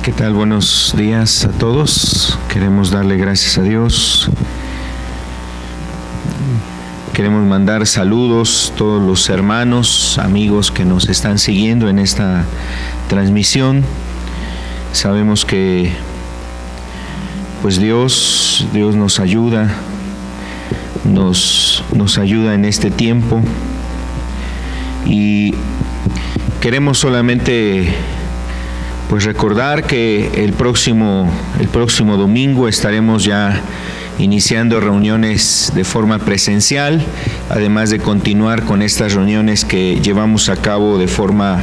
¿Qué tal? Buenos días a todos. Queremos darle gracias a Dios. Queremos mandar saludos a todos los hermanos, amigos que nos están siguiendo en esta transmisión. Sabemos que pues Dios nos ayuda, nos ayuda en este tiempo, y queremos solamente pues recordar que el próximo domingo estaremos ya iniciando reuniones de forma presencial, además de continuar con estas reuniones que llevamos a cabo de forma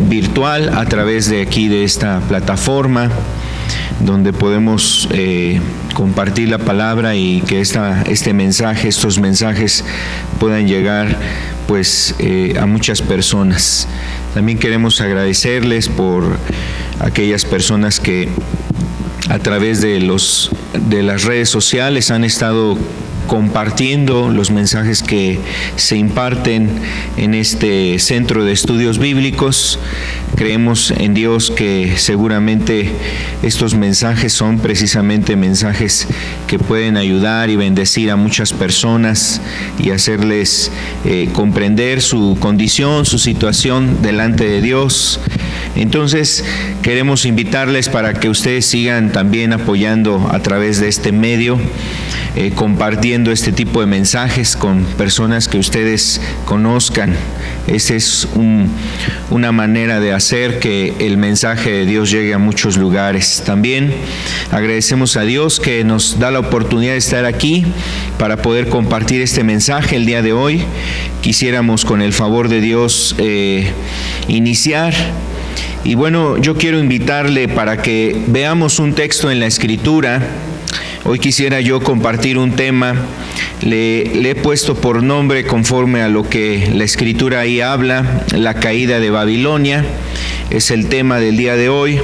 virtual a través de aquí, de esta plataforma, donde podemos compartir la palabra y que estos mensajes puedan llegar pues a muchas personas. También queremos agradecerles por aquellas personas que a través de las redes sociales han estado compartiendo los mensajes que se imparten en este centro de estudios bíblicos. Creemos en Dios que seguramente estos mensajes son precisamente mensajes que pueden ayudar y bendecir a muchas personas y hacerles comprender su condición, su situación delante de Dios. Entonces queremos invitarles para que ustedes sigan también apoyando a través de este medio, compartiendo este tipo de mensajes con personas que ustedes conozcan. Esa es una manera de hacer que el mensaje de Dios llegue a muchos lugares. También agradecemos a Dios que nos da la oportunidad de estar aquí para poder compartir este mensaje el día de hoy. Quisiéramos, con el favor de Dios, iniciar. Y bueno, yo quiero invitarle para que veamos un texto en la Escritura. Hoy quisiera yo compartir un tema, le he puesto por nombre, conforme a lo que la Escritura ahí habla, la caída de Babilonia. Es el tema del día de hoy.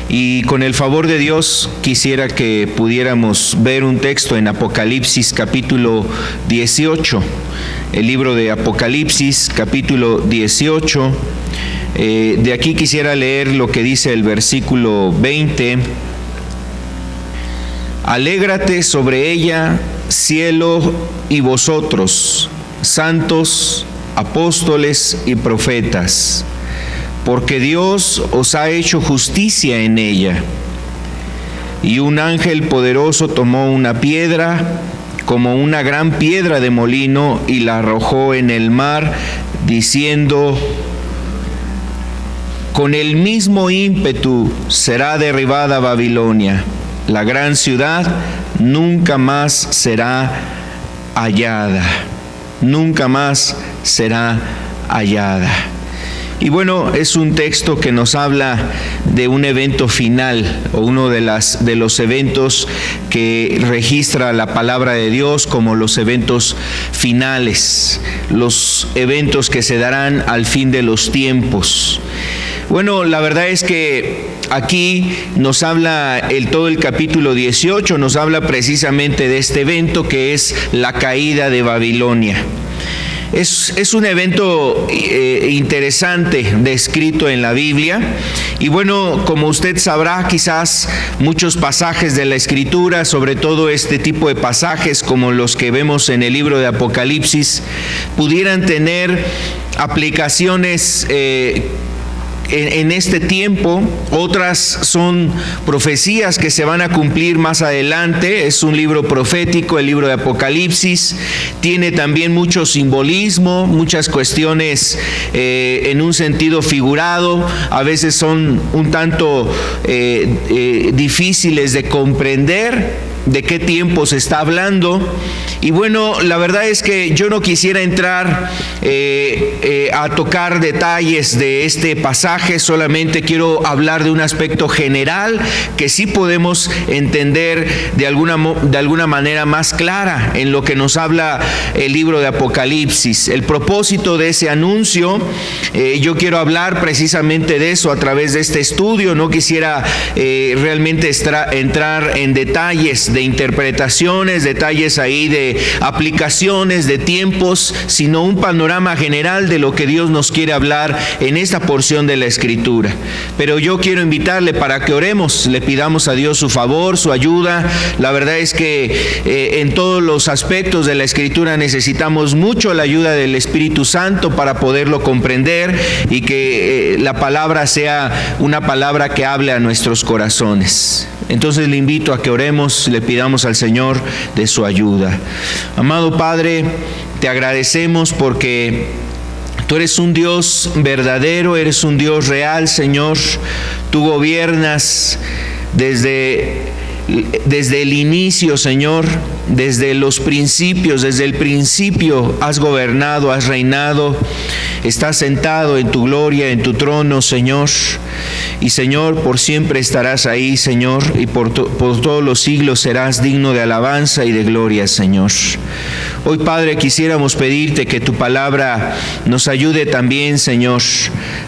Y con el favor de Dios quisiera que pudiéramos ver un texto en Apocalipsis capítulo 18. El libro de Apocalipsis capítulo 18. De aquí quisiera leer lo que dice el versículo 20. Alégrate sobre ella, cielo, y vosotros, santos, apóstoles y profetas, porque Dios os ha hecho justicia en ella. Y un ángel poderoso tomó una piedra, como una gran piedra de molino, y la arrojó en el mar, diciendo: con el mismo ímpetu será derribada Babilonia, la gran ciudad, nunca más será hallada. Nunca más será hallada. Y bueno, es un texto que nos habla de un evento final, o uno de los eventos que registra la palabra de Dios como los eventos finales, los eventos que se darán al fin de los tiempos. Bueno, la verdad es que aquí nos habla todo el capítulo 18, nos habla precisamente de este evento que es la caída de Babilonia. Es un evento interesante descrito en la Biblia. Y bueno, como usted sabrá, quizás muchos pasajes de la Escritura, sobre todo este tipo de pasajes como los que vemos en el libro de Apocalipsis, pudieran tener aplicaciones en este tiempo, otras son profecías que se van a cumplir más adelante. Es un libro profético, el libro de Apocalipsis. Tiene también mucho simbolismo, muchas cuestiones en un sentido figurado. A veces son un tanto difíciles de comprender de qué tiempo se está hablando. Y bueno, la verdad es que yo no quisiera entrar a tocar detalles de este pasaje, solamente quiero hablar de un aspecto general que sí podemos entender de alguna manera más clara en lo que nos habla el libro de Apocalipsis. El propósito de ese anuncio, yo quiero hablar precisamente de eso a través de este estudio. No quisiera realmente entrar en detalles de interpretaciones, detalles ahí de aplicaciones, de tiempos, sino un panorama general de lo que Dios nos quiere hablar en esta porción de la Escritura. Pero yo quiero invitarle para que oremos, le pidamos a Dios su favor, su ayuda. La verdad es que en todos los aspectos de la Escritura necesitamos mucho la ayuda del Espíritu Santo para poderlo comprender y que la palabra sea una palabra que hable a nuestros corazones. Entonces le invito a que oremos, le pidamos al Señor de su ayuda. Amado Padre, te agradecemos porque tú eres un Dios verdadero, eres un Dios real, Señor. Tú gobiernas desde el inicio, Señor, desde los principios, desde el principio has gobernado, has reinado, estás sentado en tu gloria, en tu trono, Señor. Y Señor, por siempre estarás ahí, Señor, y por todos los siglos serás digno de alabanza y de gloria, Señor. Hoy, Padre, quisiéramos pedirte que tu palabra nos ayude también, Señor,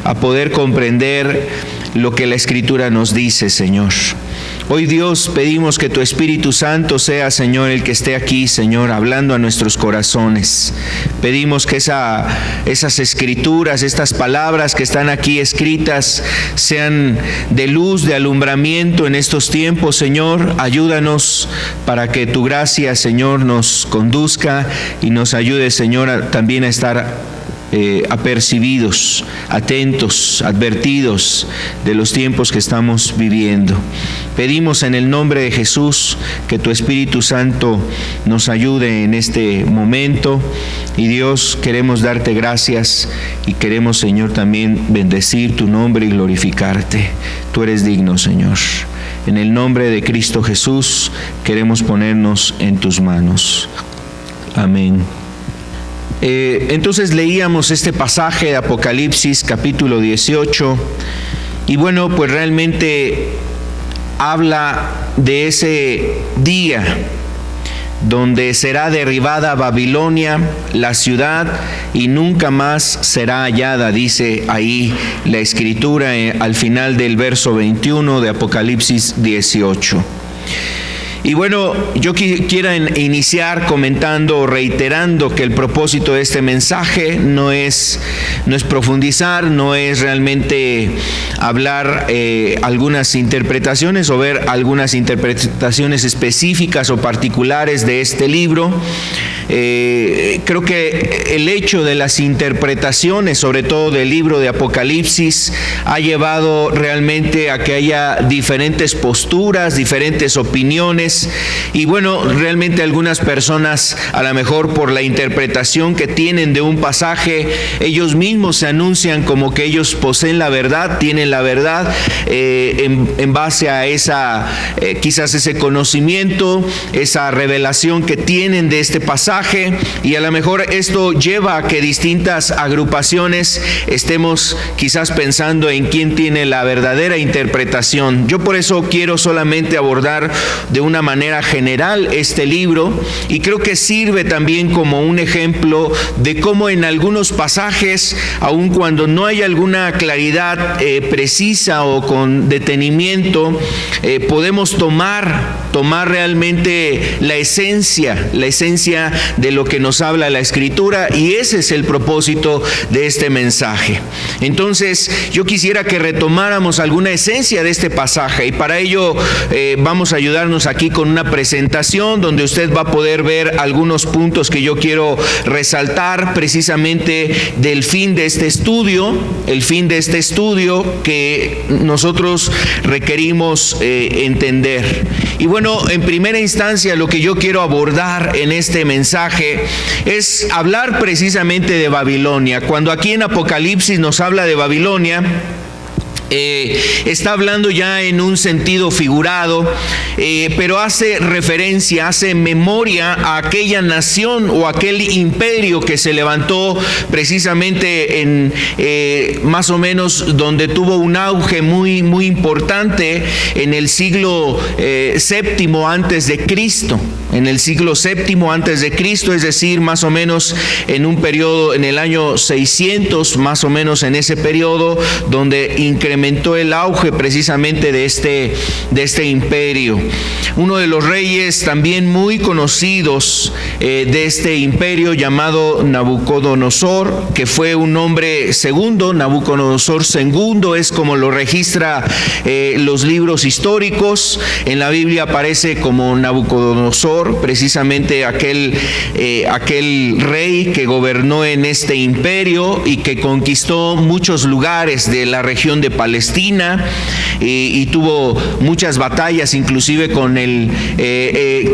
a poder comprender lo que la Escritura nos dice, Señor. Hoy, Dios, pedimos que tu Espíritu Santo sea, Señor, el que esté aquí, Señor, hablando a nuestros corazones. Pedimos que esas Escrituras, estas palabras que están aquí escritas, sean de luz, de alumbramiento en estos tiempos, Señor. Ayúdanos para que tu gracia, Señor, nos conduzca y nos ayude, Señor, también a estar apercibidos, atentos, advertidos de los tiempos que estamos viviendo. Pedimos en el nombre de Jesús que tu Espíritu Santo nos ayude en este momento. Y Dios, queremos darte gracias y queremos, Señor, también bendecir tu nombre y glorificarte. Tú eres digno, Señor. En el nombre de Cristo Jesús queremos ponernos en tus manos. Amén. Entonces leíamos este pasaje de Apocalipsis capítulo 18 y bueno, pues realmente habla de ese día donde será derribada Babilonia, la ciudad, y nunca más será hallada, dice ahí la Escritura al final del verso 21 de Apocalipsis 18. Y bueno, yo quiero iniciar comentando, reiterando que el propósito de este mensaje no es profundizar, no es realmente hablar algunas interpretaciones o ver algunas interpretaciones específicas o particulares de este libro. Creo que el hecho de las interpretaciones, sobre todo del libro de Apocalipsis, ha llevado realmente a que haya diferentes posturas, diferentes opiniones. Y bueno, realmente algunas personas, a lo mejor por la interpretación que tienen de un pasaje, ellos mismos se anuncian como que ellos poseen la verdad, tienen la verdad en base a quizás ese conocimiento, esa revelación que tienen de este pasaje. Y a lo mejor esto lleva a que distintas agrupaciones estemos quizás pensando en quién tiene la verdadera interpretación. Yo por eso quiero solamente abordar de una manera general este libro, y creo que sirve también como un ejemplo de cómo en algunos pasajes, aun cuando no hay alguna claridad precisa o con detenimiento, podemos tomar realmente la esencia de lo que nos habla la Escritura, y ese es el propósito de este mensaje. Entonces, yo quisiera que retomáramos alguna esencia de este pasaje, y para ello vamos a ayudarnos aquí con una presentación donde usted va a poder ver algunos puntos que yo quiero resaltar precisamente del fin de este estudio, el fin de este estudio que nosotros requerimos entender. Y bueno, en primera instancia lo que yo quiero abordar en este mensaje es hablar precisamente de Babilonia. Cuando aquí en Apocalipsis nos habla de Babilonia, está hablando ya en un sentido figurado, pero hace referencia, hace memoria a aquella nación o aquel imperio que se levantó precisamente en más o menos donde tuvo un auge muy, muy importante en el siglo VII antes de Cristo. En el siglo VII antes de Cristo, es decir, más o menos en un periodo, en el año 600, más o menos en ese periodo, donde incrementó el auge precisamente de este imperio. Uno de los reyes también muy conocidos de este imperio, llamado Nabucodonosor, que fue un nombre segundo, Nabucodonosor II, es como lo registra los libros históricos. En la Biblia aparece como Nabucodonosor, precisamente aquel rey que gobernó en este imperio y que conquistó muchos lugares de la región de Palestina, y tuvo muchas batallas, inclusive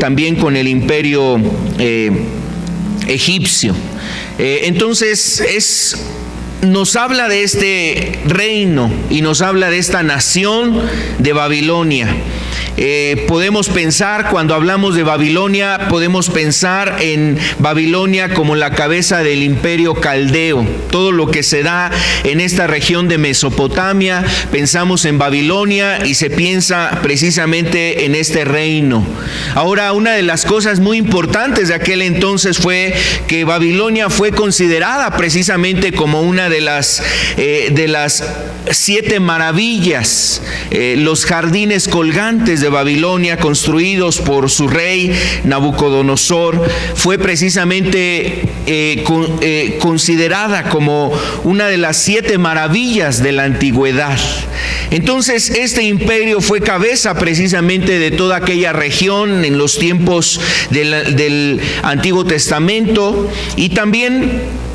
también con el imperio egipcio. Entonces nos habla de este reino y nos habla de esta nación de Babilonia. Podemos pensar, cuando hablamos de Babilonia, podemos pensar en Babilonia como la cabeza del imperio caldeo. Todo lo que se da en esta región de Mesopotamia, pensamos en Babilonia y se piensa precisamente en este reino. Ahora, una de las cosas muy importantes de aquel entonces fue que Babilonia fue considerada precisamente como una de las 7 maravillas, los jardines colgantes de Babilonia, construidos por su rey Nabucodonosor. Fue precisamente considerada como una de las 7 maravillas de la antigüedad. Entonces, este imperio fue cabeza precisamente de toda aquella región en los tiempos del Antiguo Testamento, y también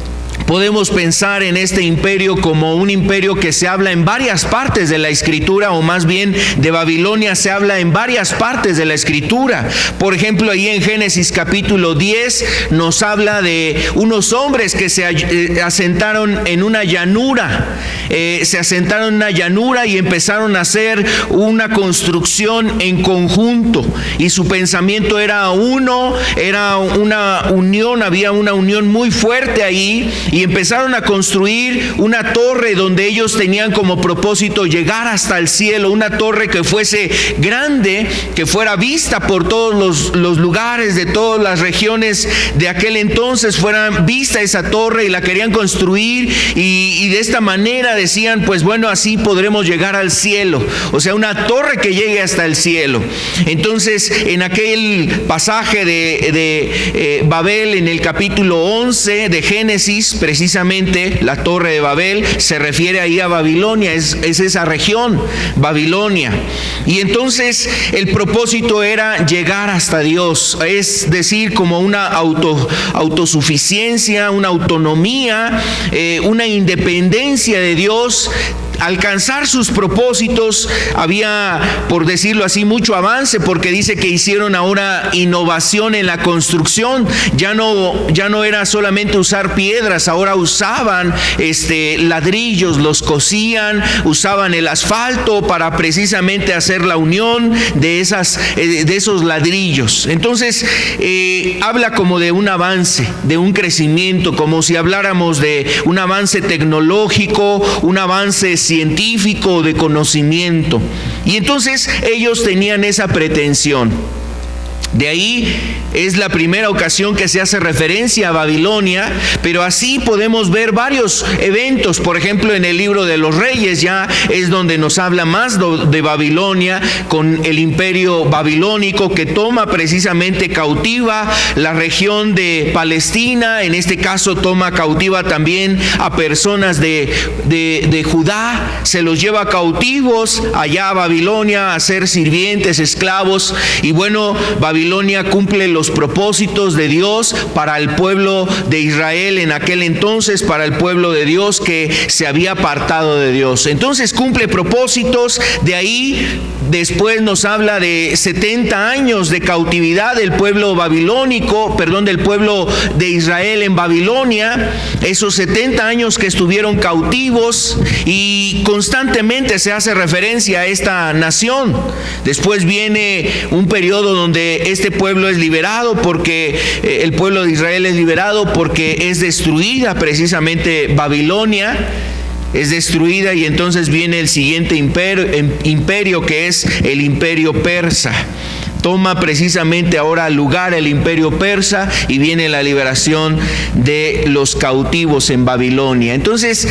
podemos pensar en este imperio como un imperio que se habla en varias partes de la Escritura, o más bien de Babilonia se habla en varias partes de la Escritura. Por ejemplo, ahí en Génesis capítulo 10 nos habla de unos hombres que se asentaron en una llanura. Se asentaron en una llanura y empezaron a hacer una construcción en conjunto, y su pensamiento era una unión, había una unión muy fuerte ahí, y empezaron a construir una torre donde ellos tenían como propósito llegar hasta el cielo, una torre que fuese grande, que fuera vista por todos los lugares de todas las regiones de aquel entonces, fuera vista esa torre, y la querían construir, y de esta manera decían, pues bueno, así podremos llegar al cielo, o sea, una torre que llegue hasta el cielo. Entonces, en aquel pasaje de Babel, en el capítulo 11 de Génesis, precisamente la torre de Babel se refiere ahí a Babilonia, es esa región, Babilonia. Y entonces el propósito era llegar hasta Dios, es decir, como una autosuficiencia, una autonomía, una independencia de Dios, alcanzar sus propósitos. Había, por decirlo así, mucho avance, porque dice que hicieron ahora innovación en la construcción. Ya no era solamente usar piedras, ahora usaban ladrillos, los cosían, usaban el asfalto para precisamente hacer la unión de esos ladrillos. Entonces habla como de un avance, de un crecimiento, como si habláramos de un avance tecnológico, un avance científico, de conocimiento. Y entonces ellos tenían esa pretensión. De ahí es la primera ocasión que se hace referencia a Babilonia, pero así podemos ver varios eventos. Por ejemplo, en el libro de los Reyes ya es donde nos habla más de Babilonia, con el imperio babilónico que toma precisamente cautiva la región de Palestina. En este caso toma cautiva también a personas de Judá, se los lleva cautivos allá a Babilonia a ser sirvientes, esclavos. Y bueno, Babilonia cumple los propósitos de Dios para el pueblo de Israel en aquel entonces, para el pueblo de Dios que se había apartado de Dios. Entonces cumple propósitos. De ahí después nos habla de 70 años de cautividad del pueblo del pueblo de Israel en Babilonia. Esos 70 años que estuvieron cautivos, y constantemente se hace referencia a esta nación. Después viene un periodo donde este pueblo es liberado, porque el pueblo de Israel es liberado porque es destruida precisamente Babilonia. Es destruida, y entonces viene el siguiente imperio que es el imperio persa. Toma precisamente ahora lugar el imperio persa y viene la liberación de los cautivos en Babilonia. Entonces,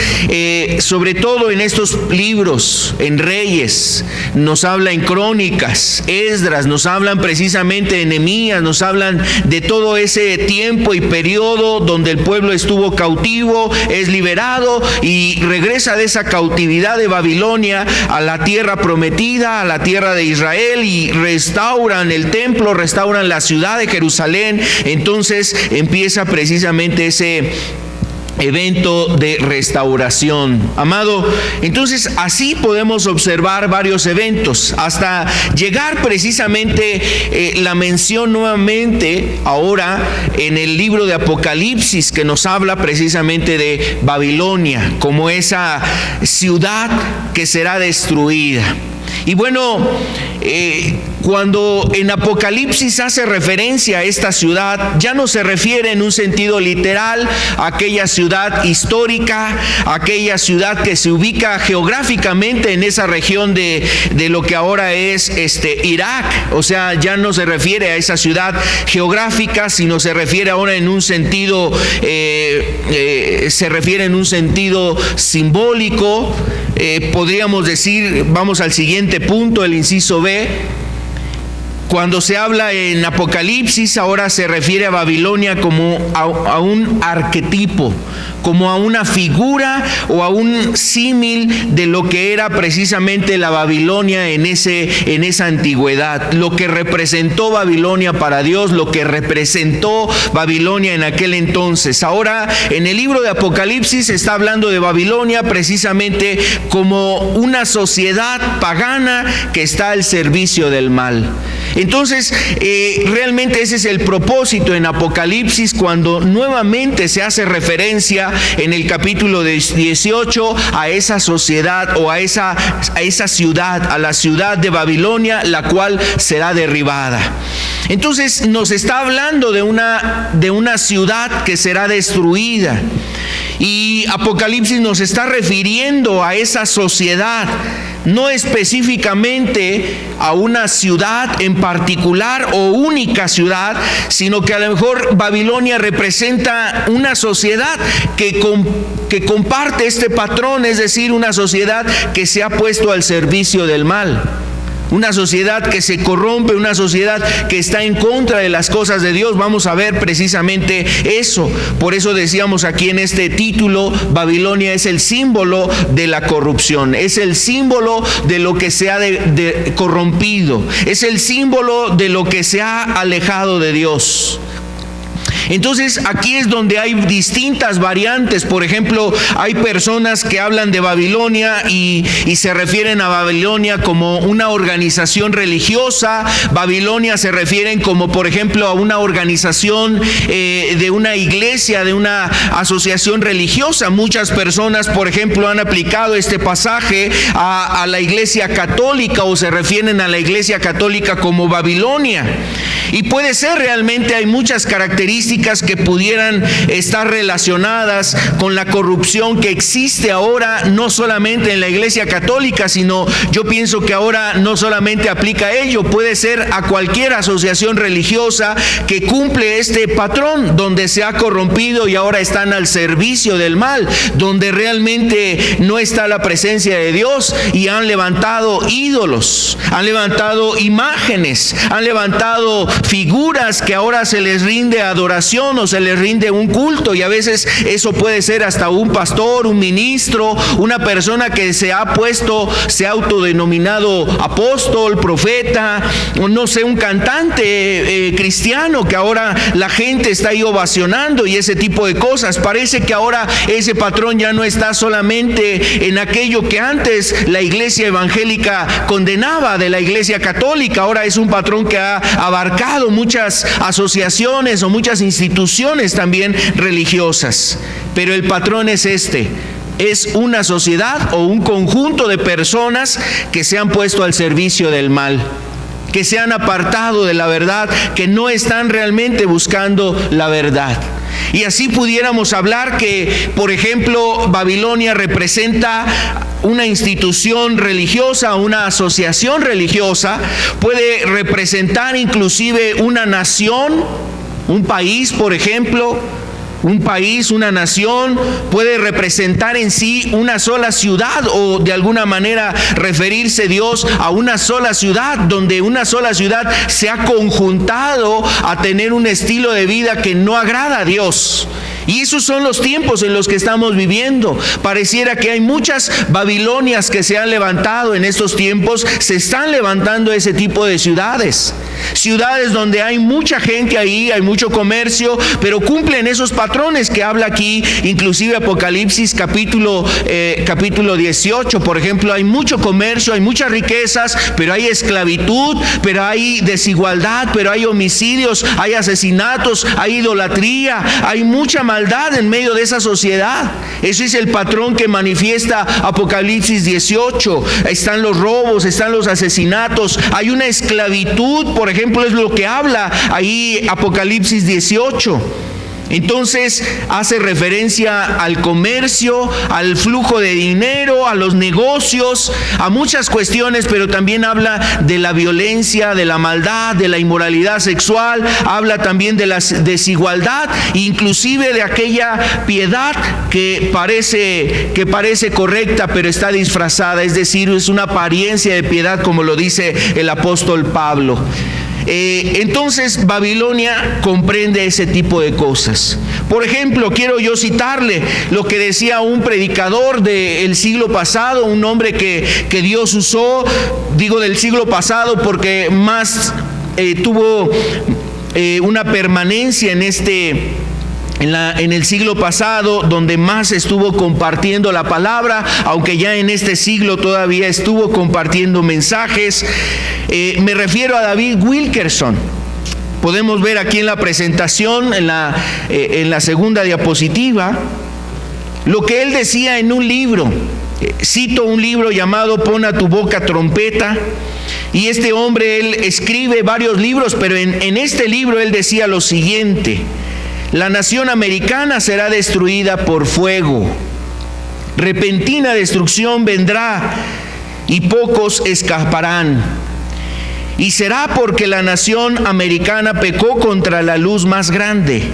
sobre todo en estos libros, en Reyes, nos habla en Crónicas, Esdras, nos hablan precisamente de Nehemías, nos hablan de todo ese tiempo y periodo donde el pueblo estuvo cautivo, es liberado y regresa de esa cautividad de Babilonia a la tierra prometida, a la tierra de Israel, y restauran el templo, restauran la ciudad de Jerusalén. Entonces empieza precisamente ese evento de restauración. Amado, entonces así podemos observar varios eventos hasta llegar precisamente la mención nuevamente ahora en el libro de Apocalipsis, que nos habla precisamente de Babilonia como esa ciudad que será destruida. Y bueno, cuando en Apocalipsis hace referencia a esta ciudad, ya no se refiere en un sentido literal a aquella ciudad histórica, a aquella ciudad que se ubica geográficamente en esa región de lo que ahora es Irak. O sea, ya no se refiere a esa ciudad geográfica, sino se refiere ahora en un sentido, simbólico. Podríamos decir, vamos al siguiente punto, el inciso B. Cuando se habla en Apocalipsis, ahora se refiere a Babilonia como a un arquetipo, como a una figura o a un símil de lo que era precisamente la Babilonia en esa antigüedad, lo que representó Babilonia para Dios, lo que representó Babilonia en aquel entonces. Ahora en el libro de Apocalipsis se está hablando de Babilonia precisamente como una sociedad pagana que está al servicio del mal. Entonces, realmente ese es el propósito en Apocalipsis, cuando nuevamente se hace referencia en el capítulo 18 a esa sociedad o a esa ciudad, a la ciudad de Babilonia, la cual será derribada. Entonces nos está hablando de una ciudad que será destruida, y Apocalipsis nos está refiriendo a esa sociedad, no específicamente a una ciudad en particular o única ciudad, sino que a lo mejor Babilonia representa una sociedad que comparte este patrón, es decir, una sociedad que se ha puesto al servicio del mal. Una sociedad que se corrompe, una sociedad que está en contra de las cosas de Dios. Vamos a ver precisamente eso. Por eso decíamos aquí en este título, Babilonia es el símbolo de la corrupción, es el símbolo de lo que se ha corrompido, es el símbolo de lo que se ha alejado de Dios. Entonces aquí es donde hay distintas variantes. Por ejemplo, hay personas que hablan de Babilonia y se refieren a Babilonia como una organización religiosa. Babilonia se refieren como, por ejemplo, a una organización de una iglesia, de una asociación religiosa. Muchas personas, por ejemplo, han aplicado este pasaje a la iglesia católica, o se refieren a la iglesia católica como Babilonia. Y puede ser, realmente hay muchas características características que pudieran estar relacionadas con la corrupción que existe ahora, no solamente en la Iglesia Católica, sino yo pienso que ahora no solamente aplica a ello, puede ser a cualquier asociación religiosa que cumple este patrón, donde se ha corrompido y ahora están al servicio del mal, donde realmente no está la presencia de Dios y han levantado ídolos, han levantado imágenes, han levantado figuras que ahora se les rinde adoración o se les rinde un culto, y a veces eso puede ser hasta un pastor, un ministro, una persona que se ha autodenominado apóstol, profeta, o no sé, un cantante cristiano que ahora la gente está ahí ovacionando y ese tipo de cosas. Parece que ahora ese patrón ya no está solamente en aquello que antes la iglesia evangélica condenaba de la iglesia católica, ahora es un patrón que ha abarcado muchas asociaciones o muchas instituciones también religiosas. Pero el patrón es este: es una sociedad o un conjunto de personas que se han puesto al servicio del mal, que se han apartado de la verdad, que no están realmente buscando la verdad. Y así pudiéramos hablar que, por ejemplo, Babilonia representa una institución religiosa, una asociación religiosa, puede representar inclusive una nación, un país, por ejemplo. Un país, una nación, puede representar en sí una sola ciudad, o de alguna manera referirse Dios a una sola ciudad, donde una sola ciudad se ha conjuntado a tener un estilo de vida que no agrada a Dios. Y esos son los tiempos en los que estamos viviendo. Pareciera que hay muchas Babilonias que se han levantado en estos tiempos. Se están levantando ese tipo de ciudades. Ciudades donde hay mucha gente ahí, hay mucho comercio, pero cumplen esos patrones que habla aquí, inclusive Apocalipsis capítulo 18, por ejemplo. Hay mucho comercio, hay muchas riquezas, pero hay esclavitud, pero hay desigualdad, pero hay homicidios, hay asesinatos, hay idolatría, hay mucha maldad en medio de esa sociedad. Ese es el patrón que manifiesta Apocalipsis 18. Están los robos, están los asesinatos, hay una esclavitud, por ejemplo, es lo que habla ahí Apocalipsis 18. Entonces hace referencia al comercio, al flujo de dinero, a los negocios, a muchas cuestiones, pero también habla de la violencia, de la maldad, de la inmoralidad sexual, habla también de la desigualdad, inclusive de aquella piedad que parece correcta, pero está disfrazada, es decir, es una apariencia de piedad, como lo dice el apóstol Pablo. Entonces Babilonia comprende ese tipo de cosas. Por ejemplo, quiero yo citarle lo que decía un predicador del siglo pasado, un hombre que Dios usó, digo del siglo pasado porque más tuvo una permanencia en el siglo pasado, donde más estuvo compartiendo la palabra, aunque ya en este siglo todavía estuvo compartiendo mensajes. Me refiero a David Wilkerson. Podemos ver aquí en la presentación, en la segunda diapositiva, lo que él decía en un libro. Cito un libro llamado Pon a tu boca trompeta. Y este hombre, él escribe varios libros, pero en este libro él decía lo siguiente: la nación americana será destruida por fuego. Repentina destrucción vendrá y pocos escaparán. Y será porque la nación americana pecó contra la luz más grande.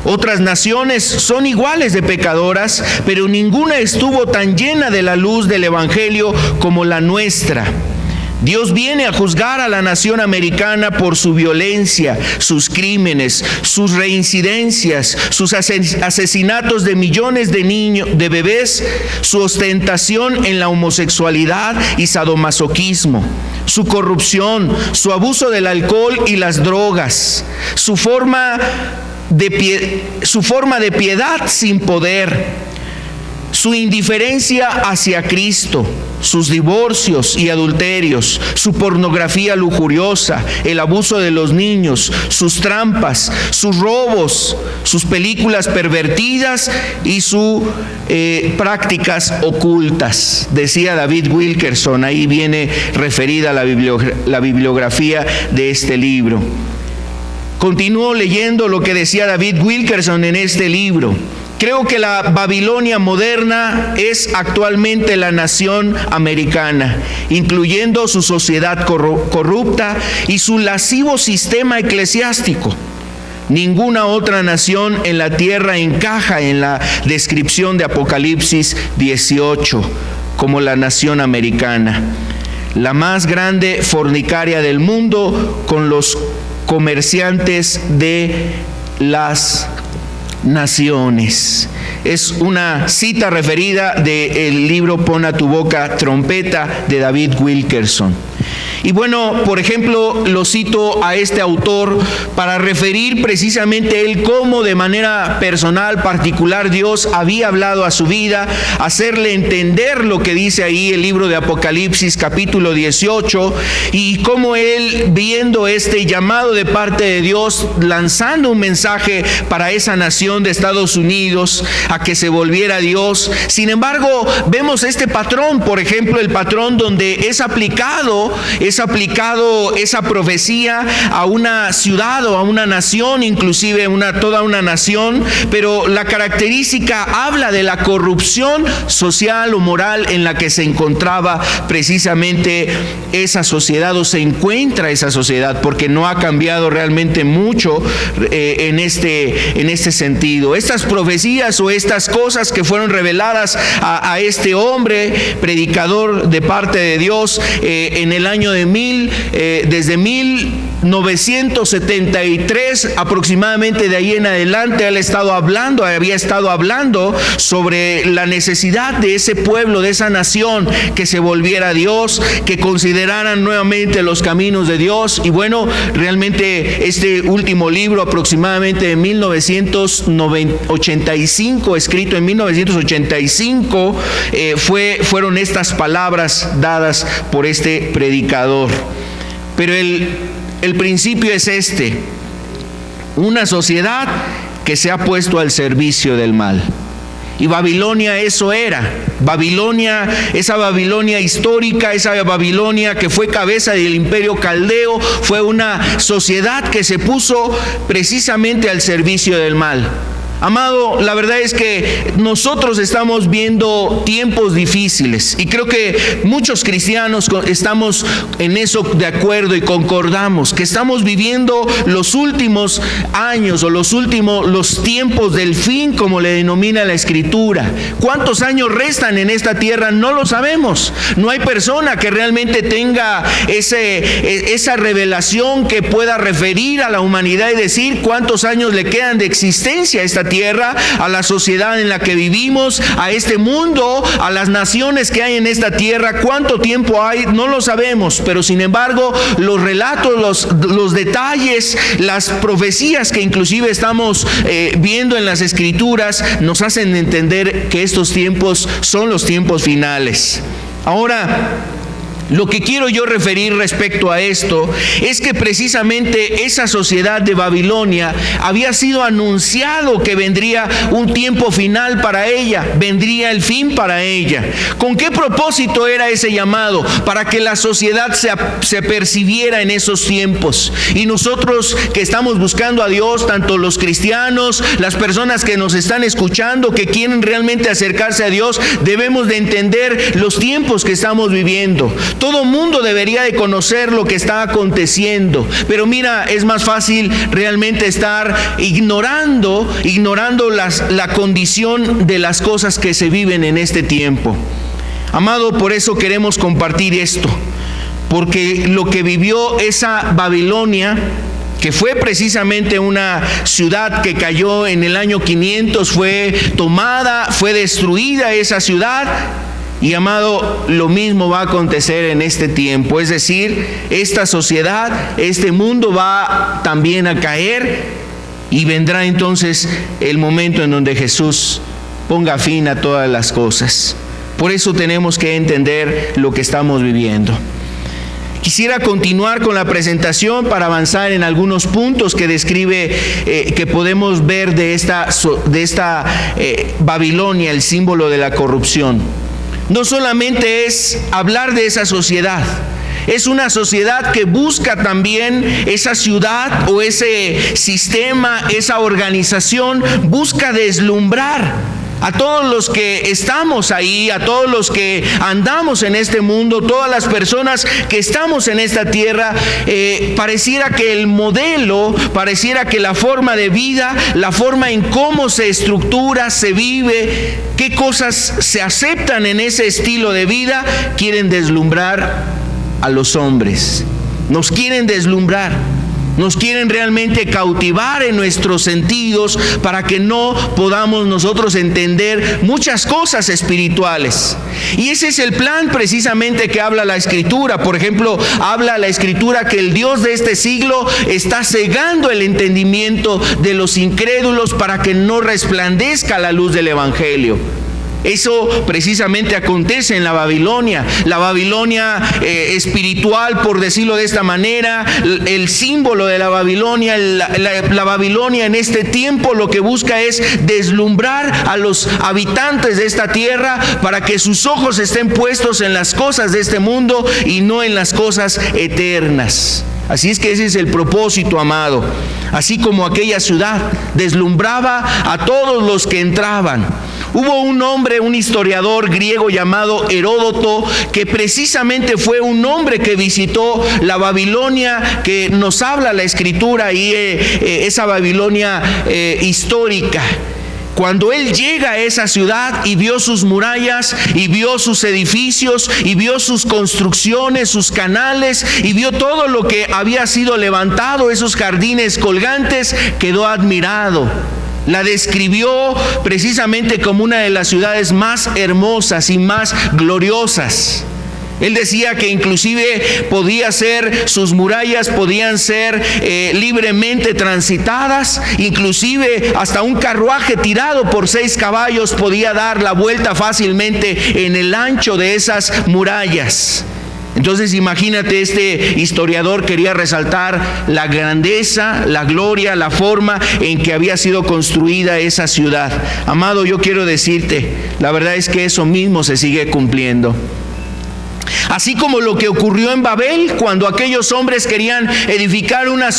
Otras naciones son iguales de pecadoras, pero ninguna estuvo tan llena de la luz del Evangelio como la nuestra. Dios viene a juzgar a la nación americana por su violencia, sus crímenes, sus reincidencias, sus asesinatos de millones de niños, de bebés, su ostentación en la homosexualidad y sadomasoquismo, su corrupción, su abuso del alcohol y las drogas, su forma de piedad sin poder, su indiferencia hacia Cristo, sus divorcios y adulterios, su pornografía lujuriosa, el abuso de los niños, sus trampas, sus robos, sus películas pervertidas y sus prácticas ocultas, decía David Wilkerson. Ahí viene referida la bibliografía de este libro. Continúo leyendo lo que decía David Wilkerson en este libro. Creo que la Babilonia moderna es actualmente la nación americana, incluyendo su sociedad corrupta y su lascivo sistema eclesiástico. Ninguna otra nación en la tierra encaja en la descripción de Apocalipsis 18 como la nación americana, la más grande fornicaria del mundo con los comerciantes de las naciones. Es una cita referida del libro Pon a tu boca trompeta de David Wilkerson. Y bueno, por ejemplo, lo cito a este autor para referir precisamente él cómo de manera personal, particular, Dios había hablado a su vida, hacerle entender lo que dice ahí el libro de Apocalipsis capítulo 18, y cómo él, viendo este llamado de parte de Dios, lanzando un mensaje para esa nación de Estados Unidos a que se volviera a Dios. Sin embargo, vemos este patrón, por ejemplo, el patrón donde es aplicado esa profecía a una ciudad o a una nación, inclusive toda una nación, pero la característica habla de la corrupción social o moral en la que se encontraba precisamente esa sociedad, o se encuentra esa sociedad, porque no ha cambiado realmente mucho en este sentido. Estas profecías o estas cosas que fueron reveladas a este hombre predicador de parte de Dios en el año desde 1973 aproximadamente, de ahí en adelante, había estado hablando sobre la necesidad de ese pueblo, de esa nación, que se volviera a Dios, que consideraran nuevamente los caminos de Dios. Y bueno, realmente este último libro, aproximadamente de 1985, escrito en 1985, fueron estas palabras dadas por este predicador. Pero el principio es este: una sociedad que se ha puesto al servicio del mal. Y Babilonia eso era. Babilonia, esa Babilonia histórica, esa Babilonia que fue cabeza del imperio caldeo, fue una sociedad que se puso precisamente al servicio del mal. Amado, la verdad es que nosotros estamos viendo tiempos difíciles, y creo que muchos cristianos estamos en eso de acuerdo y concordamos que estamos viviendo los últimos años o los tiempos del fin, como le denomina la Escritura. ¿Cuántos años restan en esta tierra? No lo sabemos. No hay persona que realmente tenga esa revelación que pueda referir a la humanidad y decir cuántos años le quedan de existencia a esta tierra, a la sociedad en la que vivimos, a este mundo, a las naciones que hay en esta tierra. ¿Cuánto tiempo hay? No lo sabemos, pero sin embargo los relatos, los detalles, las profecías que inclusive estamos viendo en las Escrituras nos hacen entender que estos tiempos son los tiempos finales. Ahora, lo que quiero yo referir respecto a esto es que precisamente esa sociedad de Babilonia había sido anunciado que vendría un tiempo final para ella, vendría el fin para ella. ¿Con qué propósito era ese llamado? Para que la sociedad se percibiera en esos tiempos. Y nosotros que estamos buscando a Dios, tanto los cristianos, las personas que nos están escuchando, que quieren realmente acercarse a Dios, debemos de entender los tiempos que estamos viviendo. Todo mundo debería de conocer lo que está aconteciendo, pero mira, es más fácil realmente estar ignorando la condición de las cosas que se viven en este tiempo. Amado, por eso queremos compartir esto, porque lo que vivió esa Babilonia, que fue precisamente una ciudad que cayó en el año 500, fue tomada, fue destruida esa ciudad. Y amado, lo mismo va a acontecer en este tiempo. Es decir, esta sociedad, este mundo va también a caer, y vendrá entonces el momento en donde Jesús ponga fin a todas las cosas. Por eso tenemos que entender lo que estamos viviendo. Quisiera continuar con la presentación para avanzar en algunos puntos que describe, que podemos ver de esta Babilonia, el símbolo de la corrupción. No solamente es hablar de esa sociedad, Es una sociedad que busca también esa ciudad o ese sistema, esa organización, busca deslumbrar a todos los que estamos ahí, a todos los que andamos en este mundo, todas las personas que estamos en esta tierra. Pareciera que el modelo, pareciera que la forma de vida, la forma en cómo se estructura, se vive, qué cosas se aceptan en ese estilo de vida, quieren deslumbrar a los hombres. Nos quieren deslumbrar. Nos quieren realmente cautivar en nuestros sentidos para que no podamos nosotros entender muchas cosas espirituales. Y ese es el plan precisamente que habla la Escritura. Por ejemplo, habla la Escritura que el Dios de este siglo está cegando el entendimiento de los incrédulos para que no resplandezca la luz del Evangelio. Eso precisamente acontece en la Babilonia espiritual, por decirlo de esta manera. El símbolo de la Babilonia, la Babilonia en este tiempo lo que busca es deslumbrar a los habitantes de esta tierra para que sus ojos estén puestos en las cosas de este mundo y no en las cosas eternas. Así es que ese es el propósito, amado. Así como aquella ciudad deslumbraba a todos los que entraban. Hubo un hombre, un historiador griego llamado Heródoto, que precisamente fue un hombre que visitó la Babilonia, que nos habla la Escritura y esa Babilonia histórica. Cuando él llega a esa ciudad y vio sus murallas, y vio sus edificios, y vio sus construcciones, sus canales, y vio todo lo que había sido levantado, esos jardines colgantes, quedó admirado. La describió precisamente como una de las ciudades más hermosas y más gloriosas. Él decía que inclusive sus murallas podían ser libremente transitadas, inclusive hasta un carruaje tirado por 6 caballos podía dar la vuelta fácilmente en el ancho de esas murallas. Entonces imagínate, este historiador quería resaltar la grandeza, la gloria, la forma en que había sido construida esa ciudad. Amado, yo quiero decirte, la verdad es que eso mismo se sigue cumpliendo. Así como lo que ocurrió en Babel, cuando aquellos hombres querían edificar una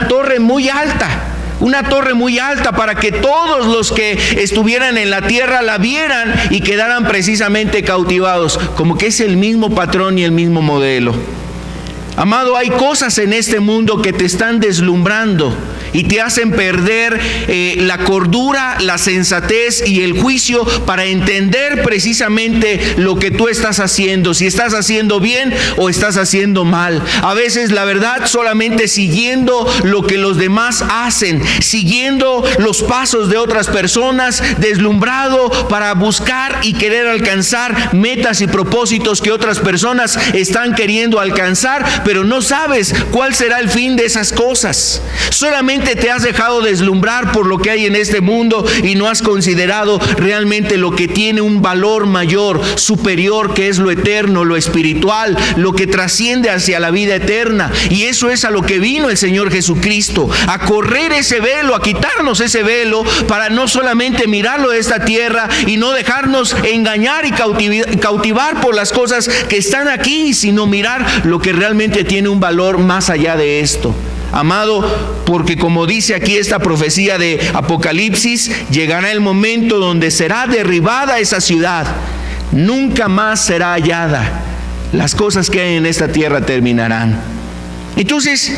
torre muy alta. Una torre muy alta para que todos los que estuvieran en la tierra la vieran y quedaran precisamente cautivados. Como que es el mismo patrón y el mismo modelo. Amado, hay cosas en este mundo que te están deslumbrando y te hacen perder la cordura, la sensatez y el juicio para entender precisamente lo que tú estás haciendo, si estás haciendo bien o estás haciendo mal. A veces, la verdad, solamente siguiendo lo que los demás hacen, siguiendo los pasos de otras personas, deslumbrado para buscar y querer alcanzar metas y propósitos que otras personas están queriendo alcanzar, pero no sabes cuál será el fin de esas cosas. Solamente te has dejado deslumbrar por lo que hay en este mundo y no has considerado realmente lo que tiene un valor mayor, superior, que es lo eterno, lo espiritual, lo que trasciende hacia la vida eterna. Y eso es a lo que vino el Señor Jesucristo, a correr ese velo, a quitarnos ese velo, para no solamente mirarlo de esta tierra y no dejarnos engañar y cautivar por las cosas que están aquí, sino mirar lo que realmente tiene un valor más allá de esto. Amado, porque como dice aquí esta profecía de Apocalipsis, llegará el momento donde será derribada esa ciudad, nunca más será hallada. Las cosas que hay en esta tierra terminarán. Entonces,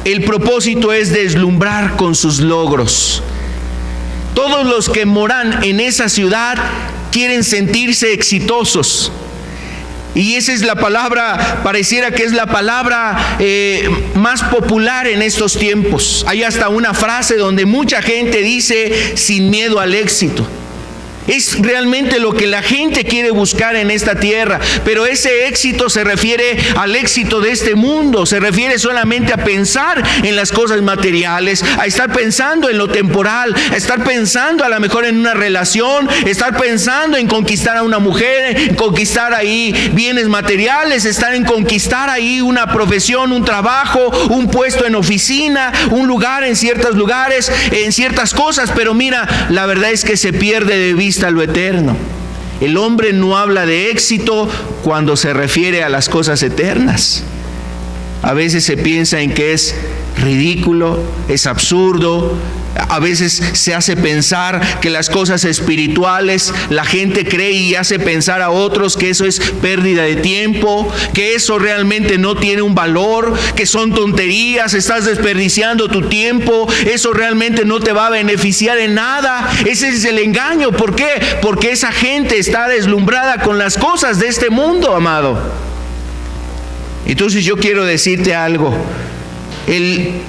el propósito es deslumbrar con sus logros. Todos los que moran en esa ciudad quieren sentirse exitosos. Y esa es la palabra, pareciera que es la palabra más popular en estos tiempos. Hay hasta una frase donde mucha gente dice: sin miedo al éxito. Es realmente lo que la gente quiere buscar en esta tierra, pero ese éxito se refiere al éxito de este mundo, se refiere solamente a pensar en las cosas materiales, a estar pensando en lo temporal, a estar pensando a lo mejor en una relación, estar pensando en conquistar a una mujer, en conquistar ahí bienes materiales, estar en conquistar ahí una profesión, un trabajo, un puesto en oficina, un lugar en ciertos lugares, en ciertas cosas, pero mira, la verdad es que se pierde de vista lo eterno. El hombre no habla de éxito cuando se refiere a las cosas eternas. A veces se piensa en que es ridículo, es absurdo. A veces se hace pensar que las cosas espirituales, la gente cree y hace pensar a otros que eso es pérdida de tiempo, que eso realmente no tiene un valor, que son tonterías, estás desperdiciando tu tiempo, eso realmente no te va a beneficiar en nada. Ese es el engaño. ¿Por qué? Porque esa gente está deslumbrada con las cosas de este mundo, amado. Entonces yo quiero decirte algo.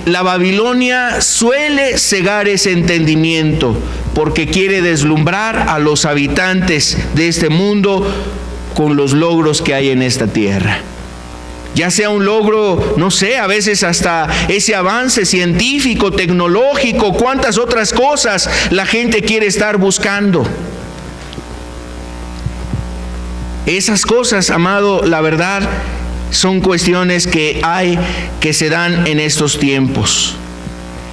La Babilonia suele cegar ese entendimiento porque quiere deslumbrar a los habitantes de este mundo con los logros que hay en esta tierra. Ya sea un logro, no sé, a veces hasta ese avance científico, tecnológico, cuántas otras cosas la gente quiere estar buscando. Esas cosas, amado, la verdad, son cuestiones que se dan en estos tiempos.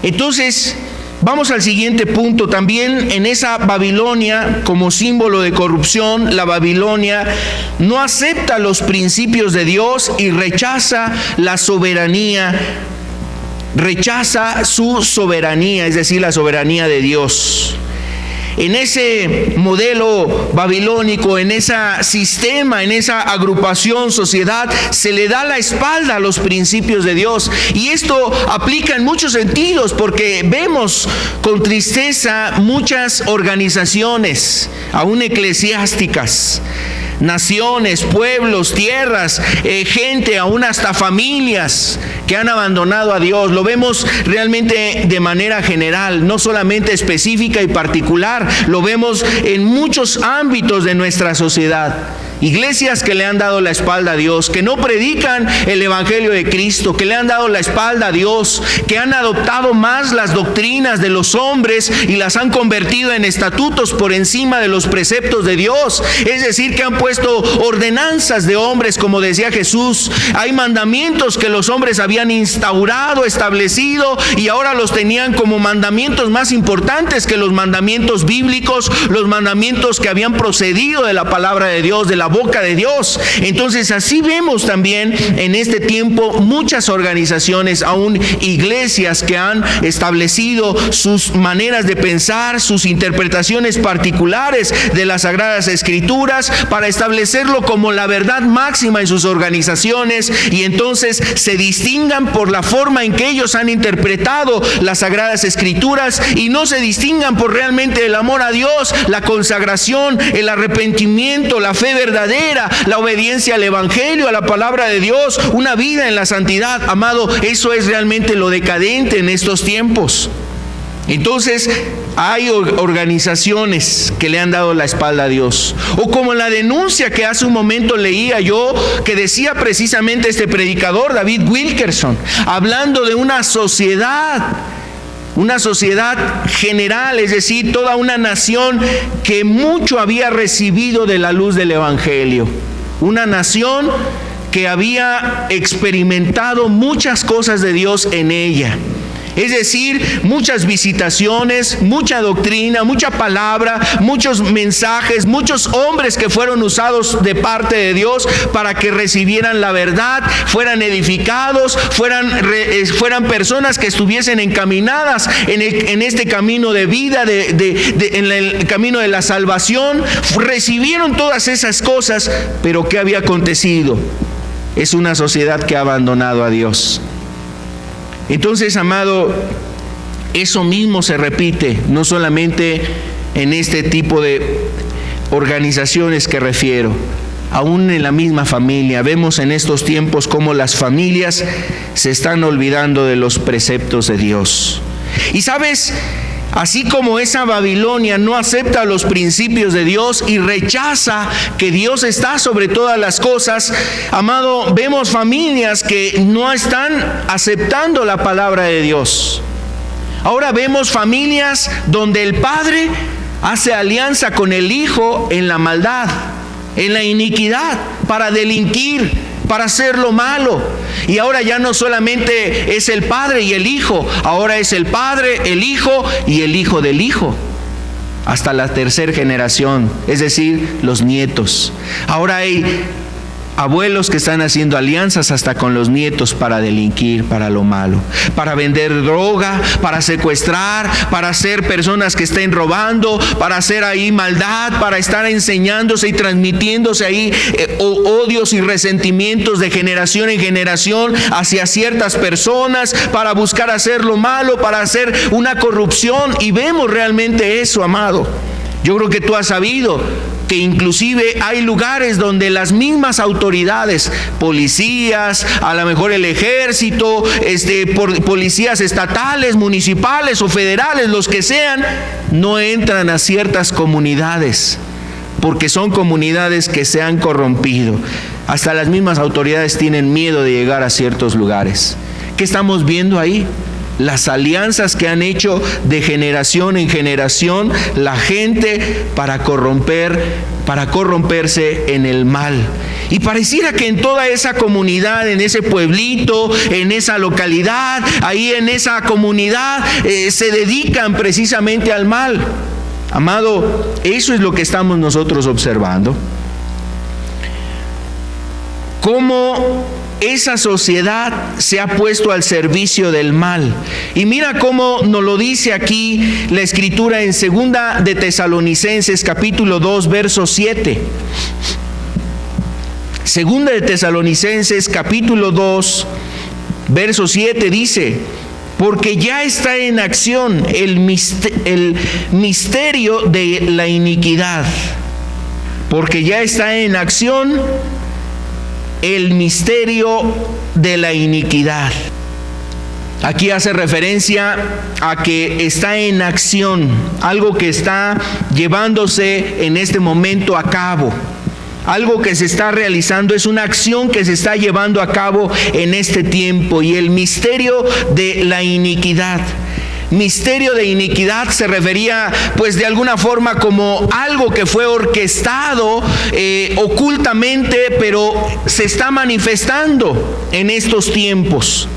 Entonces, vamos al siguiente punto. También en esa Babilonia, como símbolo de corrupción, la Babilonia no acepta los principios de Dios y rechaza la soberanía, rechaza su soberanía, es decir, la soberanía de Dios. En ese modelo babilónico, en ese sistema, en esa agrupación, sociedad, se le da la espalda a los principios de Dios. Y esto aplica en muchos sentidos, porque vemos con tristeza muchas organizaciones, aún eclesiásticas, naciones, pueblos, tierras, gente, aún hasta familias que han abandonado a Dios. Lo vemos realmente de manera general, no solamente específica y particular, lo vemos en muchos ámbitos de nuestra sociedad. Iglesias que le han dado la espalda a Dios, que no predican el Evangelio de Cristo, que le han dado la espalda a Dios, que han adoptado más las doctrinas de los hombres y las han convertido en estatutos por encima de los preceptos de Dios. Es decir, que han puesto ordenanzas de hombres, como decía Jesús. Hay mandamientos que los hombres habían instaurado, establecido, y ahora los tenían como mandamientos más importantes que los mandamientos bíblicos, los mandamientos que habían procedido de la palabra de Dios, de la boca de Dios. Entonces así vemos también en este tiempo muchas organizaciones, aún iglesias, que han establecido sus maneras de pensar, sus interpretaciones particulares de las Sagradas Escrituras para establecerlo como la verdad máxima en sus organizaciones, y entonces se distingan por la forma en que ellos han interpretado las Sagradas Escrituras y no se distingan por realmente el amor a Dios, la consagración, el arrepentimiento, la fe verdadera, la obediencia al Evangelio, a la palabra de Dios, una vida en la santidad. Amado, eso es realmente lo decadente en estos tiempos. Entonces hay organizaciones que le han dado la espalda a Dios, o como la denuncia que hace un momento leía yo, que decía precisamente este predicador David Wilkerson, hablando de una sociedad general, es decir, toda una nación que mucho había recibido de la luz del Evangelio, una nación que había experimentado muchas cosas de Dios en ella. Es decir, muchas visitaciones, mucha doctrina, mucha palabra, muchos mensajes, muchos hombres que fueron usados de parte de Dios para que recibieran la verdad, fueran edificados, fueran personas que estuviesen encaminadas en este camino de vida, en el camino de la salvación. Recibieron todas esas cosas, pero ¿qué había acontecido? Es una sociedad que ha abandonado a Dios. Entonces, amado, eso mismo se repite, no solamente en este tipo de organizaciones que refiero, aún en la misma familia. Vemos en estos tiempos cómo las familias se están olvidando de los preceptos de Dios. Y sabes, así como esa Babilonia no acepta los principios de Dios y rechaza que Dios está sobre todas las cosas, amado, vemos familias que no están aceptando la palabra de Dios. Ahora vemos familias donde el padre hace alianza con el hijo en la maldad, en la iniquidad, para delinquir, para hacer lo malo. Y ahora ya no solamente es el padre y el hijo, ahora es el padre, el hijo y el hijo del hijo. hasta la tercera generación, es decir, los nietos. Ahora hay abuelos que están haciendo alianzas hasta con los nietos para delinquir, para lo malo, para vender droga, para secuestrar, para ser personas que estén robando, para hacer ahí maldad, para estar enseñándose y transmitiéndose ahí odios y resentimientos de generación en generación hacia ciertas personas, para buscar hacer lo malo, para hacer una corrupción. Y vemos realmente eso, amado. Yo creo que tú has sabido que inclusive hay lugares donde las mismas autoridades, policías, a lo mejor el ejército, policías estatales, municipales o federales, los que sean, no entran a ciertas comunidades, porque son comunidades que se han corrompido. Hasta las mismas autoridades tienen miedo de llegar a ciertos lugares. ¿Qué estamos viendo ahí? Las alianzas que han hecho de generación en generación la gente para corromperse en el mal. Y pareciera que en toda esa comunidad, en ese pueblito, en esa localidad, ahí en esa comunidad, se dedican precisamente al mal. Amado, eso es lo que estamos nosotros observando. Cómo esa sociedad se ha puesto al servicio del mal. Y mira cómo nos lo dice aquí la Escritura en 2 de Tesalonicenses capítulo 2 verso 7. 2 de Tesalonicenses capítulo 2 verso 7 dice: porque ya está en acción el misterio de la iniquidad. Porque ya está en acción el misterio de la iniquidad. Aquí hace referencia a que está en acción, algo que está llevándose en este momento a cabo. Algo que se está realizando, es una acción que se está llevando a cabo en este tiempo. Y el misterio de la iniquidad. Misterio de iniquidad se refería pues de alguna forma como algo que fue orquestado ocultamente, pero se está manifestando en estos tiempos.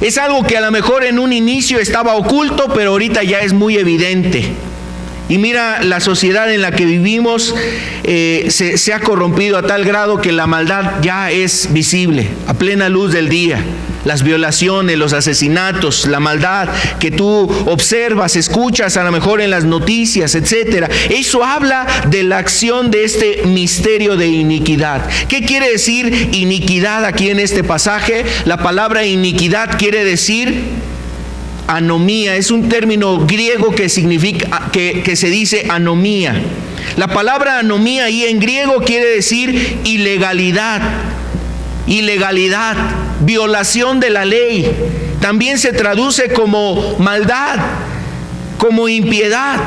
Es algo que a lo mejor en un inicio estaba oculto, pero ahorita ya es muy evidente. Y mira, la sociedad en la que vivimos se ha corrompido a tal grado que la maldad ya es visible, a plena luz del día. Las violaciones, los asesinatos, la maldad que tú observas, escuchas a lo mejor en las noticias, etcétera. Eso habla de la acción de este misterio de iniquidad. ¿Qué quiere decir iniquidad aquí en este pasaje? La palabra iniquidad quiere decir anomía. Es un término griego que significa, que se dice anomía. La palabra anomía ahí en griego quiere decir ilegalidad. Ilegalidad, violación de la ley. También se traduce como maldad, como impiedad.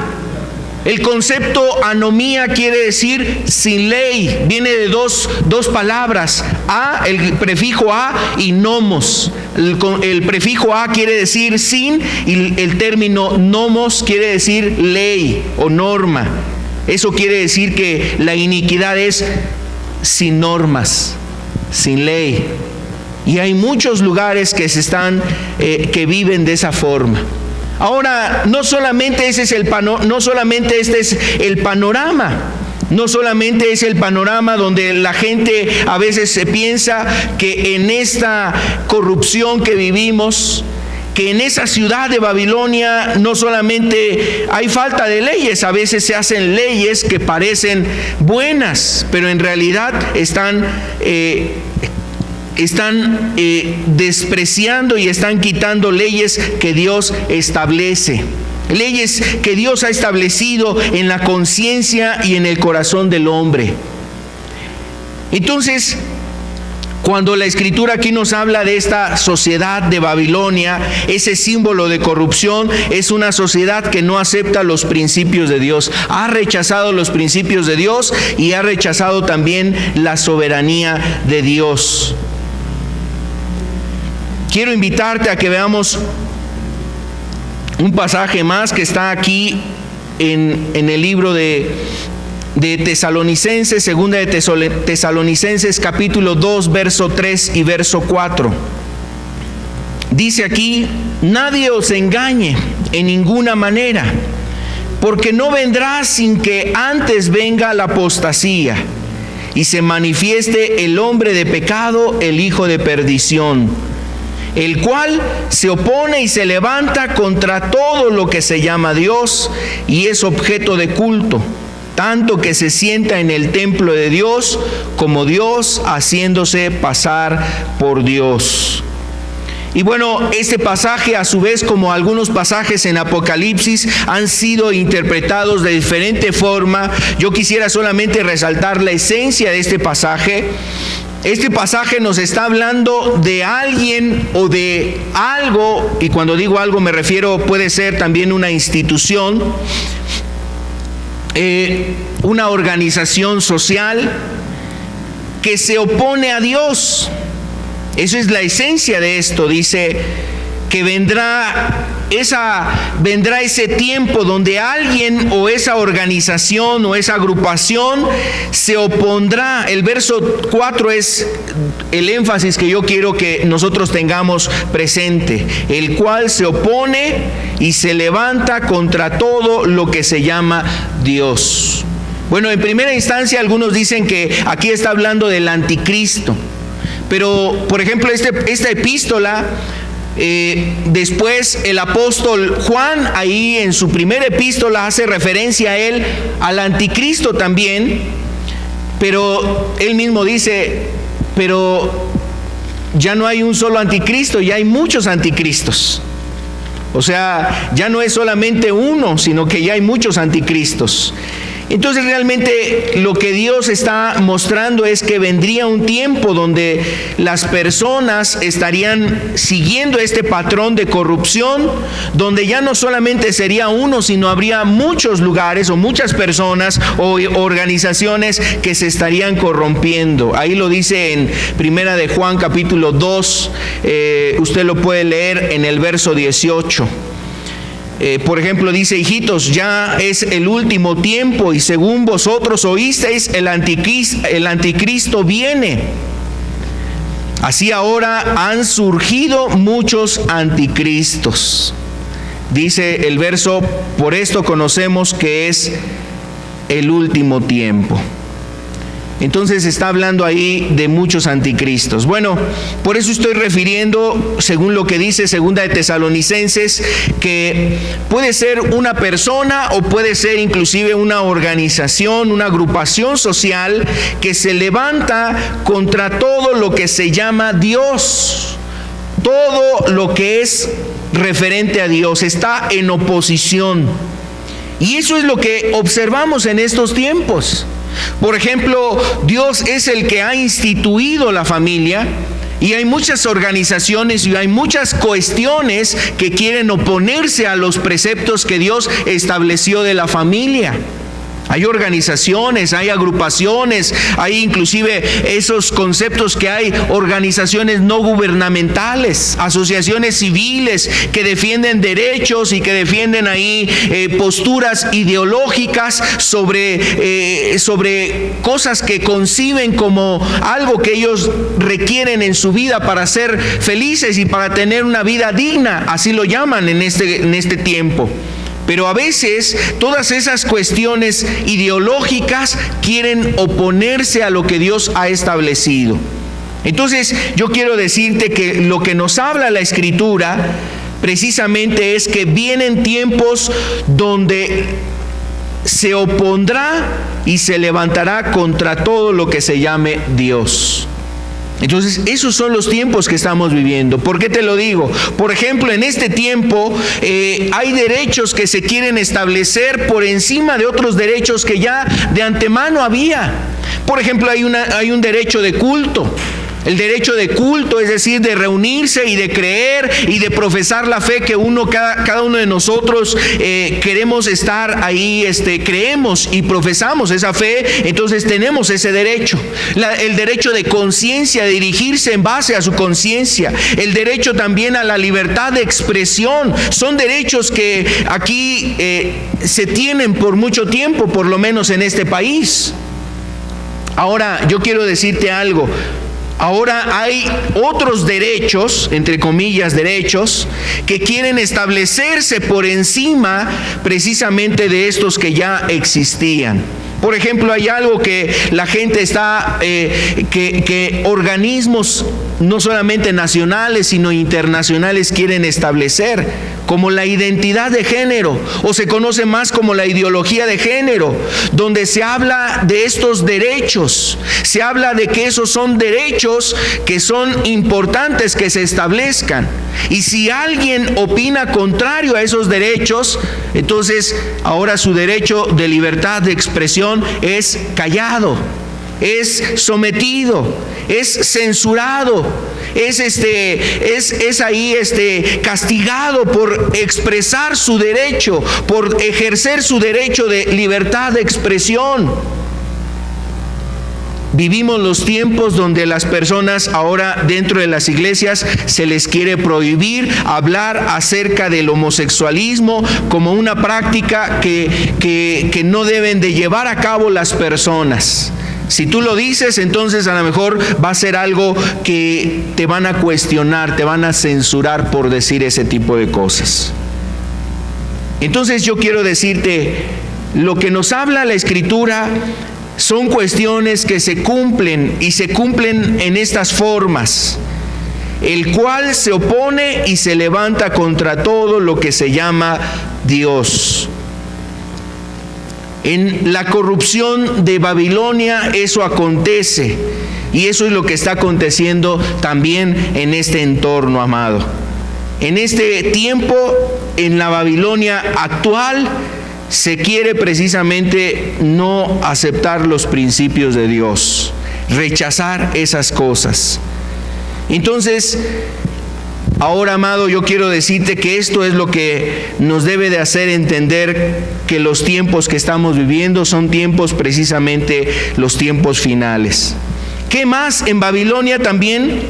El concepto anomía quiere decir sin ley. Viene de dos palabras, el prefijo a y nomos. El prefijo a quiere decir sin y el término nomos quiere decir ley o norma. Eso quiere decir que la iniquidad es sin normas, sin ley. Y hay muchos lugares que que viven de esa forma. Ahora, no solamente este es el panorama. No solamente es el panorama donde la gente a veces se piensa que en esta corrupción que vivimos, que en esa ciudad de Babilonia no solamente hay falta de leyes, a veces se hacen leyes que parecen buenas, pero en realidad están despreciando y están quitando leyes que Dios establece. Leyes que Dios ha establecido en la conciencia y en el corazón del hombre. Entonces, cuando la Escritura aquí nos habla de esta sociedad de Babilonia, ese símbolo de corrupción, es una sociedad que no acepta los principios de Dios. Ha rechazado los principios de Dios y ha rechazado también la soberanía de Dios. Quiero invitarte a que veamos un pasaje más que está aquí en el libro de Tesalonicenses, 2 de Tesalonicenses capítulo 2 verso 3 y verso 4. Dice aquí: nadie os engañe en ninguna manera, porque no vendrá sin que antes venga la apostasía y se manifieste el hombre de pecado, el hijo de perdición, el cual se opone y se levanta contra todo lo que se llama Dios y es objeto de culto, tanto que se sienta en el templo de Dios como Dios, haciéndose pasar por Dios. Y bueno, este pasaje, a su vez, como algunos pasajes en Apocalipsis, han sido interpretados de diferente forma. Yo quisiera solamente resaltar la esencia de este pasaje. Este pasaje nos está hablando de alguien o de algo, y cuando digo algo me refiero, puede ser también una institución, una organización social que se opone a Dios. Eso es la esencia de esto. Dice que vendrá ese tiempo donde alguien o esa organización o esa agrupación se opondrá. El verso 4 es el énfasis que yo quiero que nosotros tengamos presente, el cual se opone y se levanta contra todo lo que se llama Dios. Bueno, en primera instancia algunos dicen que aquí está hablando del anticristo, pero por ejemplo esta epístola, después el apóstol Juan, ahí en su primera epístola, hace referencia a él, al anticristo también, pero él mismo dice, pero ya no hay un solo anticristo, ya hay muchos anticristos. O sea, ya no es solamente uno, sino que ya hay muchos anticristos. Entonces realmente lo que Dios está mostrando es que vendría un tiempo donde las personas estarían siguiendo este patrón de corrupción, donde ya no solamente sería uno, sino habría muchos lugares o muchas personas o organizaciones que se estarían corrompiendo. Ahí lo dice en Primera de Juan capítulo 2, usted lo puede leer en el verso 18. Por ejemplo, dice: hijitos, ya es el último tiempo y según vosotros oísteis, el anticristo viene. Así ahora han surgido muchos anticristos. Dice el verso: por esto conocemos que es el último tiempo. Entonces está hablando ahí de muchos anticristos. Bueno, por eso estoy refiriendo, según lo que dice Segunda de Tesalonicenses, que puede ser una persona o puede ser inclusive una organización, una agrupación social que se levanta contra todo lo que se llama Dios. Todo lo que es referente a Dios está en oposición. Y eso es lo que observamos en estos tiempos. Por ejemplo, Dios es el que ha instituido la familia y hay muchas organizaciones y hay muchas cuestiones que quieren oponerse a los preceptos que Dios estableció de la familia. Hay organizaciones, hay agrupaciones, hay inclusive esos conceptos que hay organizaciones no gubernamentales, asociaciones civiles que defienden derechos y que defienden ahí posturas ideológicas sobre cosas que conciben como algo que ellos requieren en su vida para ser felices y para tener una vida digna, así lo llaman en este tiempo. Pero a veces todas esas cuestiones ideológicas quieren oponerse a lo que Dios ha establecido. Entonces yo quiero decirte que lo que nos habla la Escritura precisamente es que vienen tiempos donde se opondrá y se levantará contra todo lo que se llame Dios. Entonces, esos son los tiempos que estamos viviendo. ¿Por qué te lo digo? Por ejemplo, en este tiempo hay derechos que se quieren establecer por encima de otros derechos que ya de antemano había. Por ejemplo, hay un derecho de culto. El derecho de culto, es decir, de reunirse y de creer y de profesar la fe que cada uno de nosotros queremos estar ahí, creemos y profesamos esa fe, entonces tenemos ese derecho. El derecho de conciencia, de dirigirse en base a su conciencia. El derecho también a la libertad de expresión. Son derechos que aquí se tienen por mucho tiempo, por lo menos en este país. Ahora, yo quiero decirte algo. ahora hay otros derechos, entre comillas derechos, que quieren establecerse por encima precisamente de estos que ya existían. Por ejemplo, hay algo que la gente está, que organismos no solamente nacionales, sino internacionales quieren establecer, como la identidad de género, o se conoce más como la ideología de género, donde se habla de estos derechos, se habla de que esos son derechos que son importantes que se establezcan. Y si alguien opina contrario a esos derechos, entonces ahora su derecho de libertad de expresión es callado, es sometido, es censurado, es ahí castigado por expresar su derecho, por ejercer su derecho de libertad de expresión. Vivimos los tiempos donde las personas ahora dentro de las iglesias se les quiere prohibir hablar acerca del homosexualismo como una práctica que no deben de llevar a cabo las personas. Si tú lo dices, entonces a lo mejor va a ser algo que te van a cuestionar, te van a censurar por decir ese tipo de cosas. Entonces yo quiero decirte, lo que nos habla la Escritura son cuestiones que se cumplen y se cumplen en estas formas. El cual se opone y se levanta contra todo lo que se llama Dios. En la corrupción de Babilonia eso acontece, y eso es lo que está aconteciendo también en este entorno, amado. En este tiempo, en la Babilonia actual, se quiere precisamente no aceptar los principios de Dios, rechazar esas cosas. Entonces, ahora, amado, yo quiero decirte que esto es lo que nos debe de hacer entender que los tiempos que estamos viviendo son tiempos precisamente los tiempos finales. ¿Qué más? En Babilonia también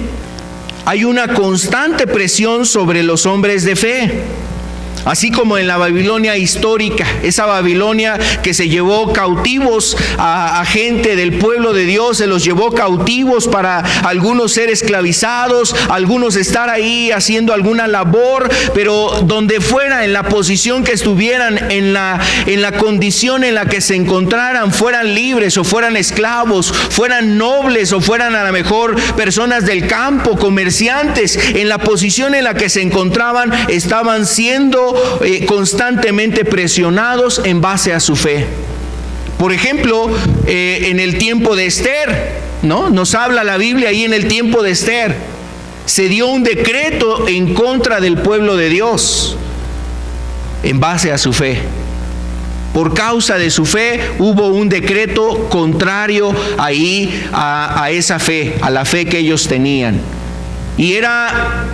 hay una constante presión sobre los hombres de fe. Así como en la Babilonia histórica, esa Babilonia que se llevó cautivos a gente del pueblo de Dios, se los llevó cautivos para algunos ser esclavizados, algunos estar ahí haciendo alguna labor, pero donde fuera, en la posición que estuvieran, en la condición en la que se encontraran, fueran libres o fueran esclavos, fueran nobles o fueran a lo mejor personas del campo, comerciantes, en la posición en la que se encontraban, estaban siendo constantemente presionados en base a su fe. Por ejemplo, en el tiempo de Esther, ¿no? Nos habla la Biblia ahí en el tiempo de Esther. Se dio un decreto en contra del pueblo de Dios en base a su fe. Por causa de su fe hubo un decreto contrario ahí a esa fe, a la fe que ellos tenían. Y era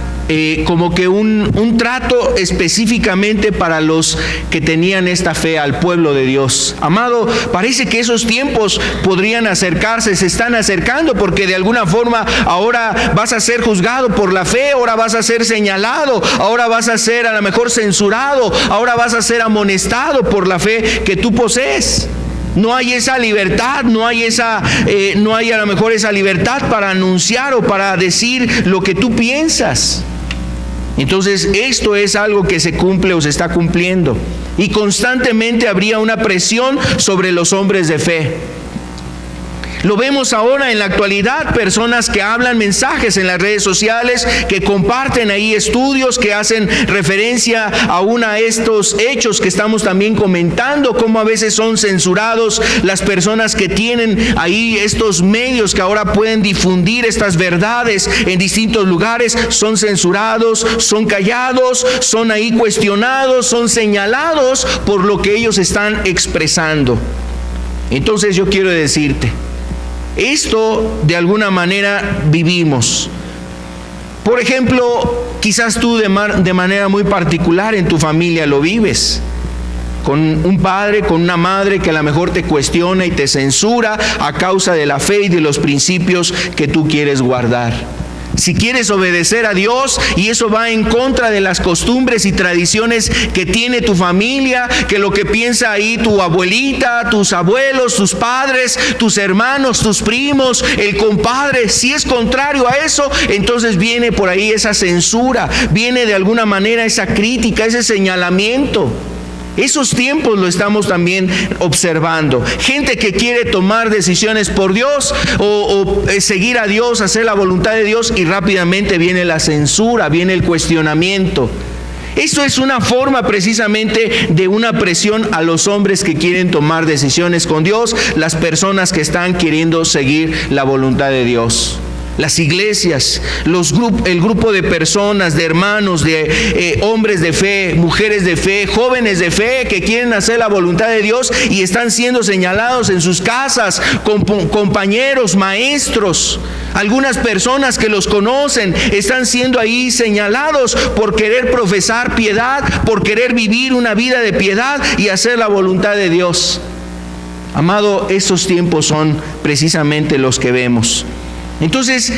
como que un trato específicamente para los que tenían esta fe, al pueblo de Dios. Amado, parece que esos tiempos podrían acercarse, se están acercando, porque de alguna forma ahora vas a ser juzgado por la fe, ahora vas a ser señalado, ahora vas a ser a lo mejor censurado, ahora vas a ser amonestado por la fe que tú posees. No hay esa libertad, no hay a lo mejor esa libertad para anunciar o para decir lo que tú piensas. Entonces esto es algo que se cumple o se está cumpliendo, y constantemente habría una presión sobre los hombres de fe. Lo vemos ahora en la actualidad, personas que hablan mensajes en las redes sociales, que comparten ahí estudios, que hacen referencia aún a estos hechos que estamos también comentando, cómo a veces son censurados las personas que tienen ahí estos medios que ahora pueden difundir estas verdades en distintos lugares. Son censurados, son callados, son ahí cuestionados, son señalados por lo que ellos están expresando. Entonces yo quiero decirte, esto de alguna manera vivimos. Por ejemplo, quizás tú de manera muy particular en tu familia lo vives, con un padre, con una madre que a lo mejor te cuestiona y te censura a causa de la fe y de los principios que tú quieres guardar. Si quieres obedecer a Dios y eso va en contra de las costumbres y tradiciones que tiene tu familia, que lo que piensa ahí tu abuelita, tus abuelos, tus padres, tus hermanos, tus primos, el compadre, si es contrario a eso, entonces viene por ahí esa censura, viene de alguna manera esa crítica, ese señalamiento. Esos tiempos lo estamos también observando. Gente que quiere tomar decisiones por Dios o seguir a Dios, hacer la voluntad de Dios, y rápidamente viene la censura, viene el cuestionamiento. Eso es una forma precisamente de una presión a los hombres que quieren tomar decisiones con Dios, las personas que están queriendo seguir la voluntad de Dios. Las iglesias, el grupo de personas, de hermanos, de hombres de fe, mujeres de fe, jóvenes de fe que quieren hacer la voluntad de Dios y están siendo señalados en sus casas, compañeros, maestros. Algunas personas que los conocen están siendo ahí señalados por querer profesar piedad, por querer vivir una vida de piedad y hacer la voluntad de Dios. Amado, esos tiempos son precisamente los que vemos. Entonces,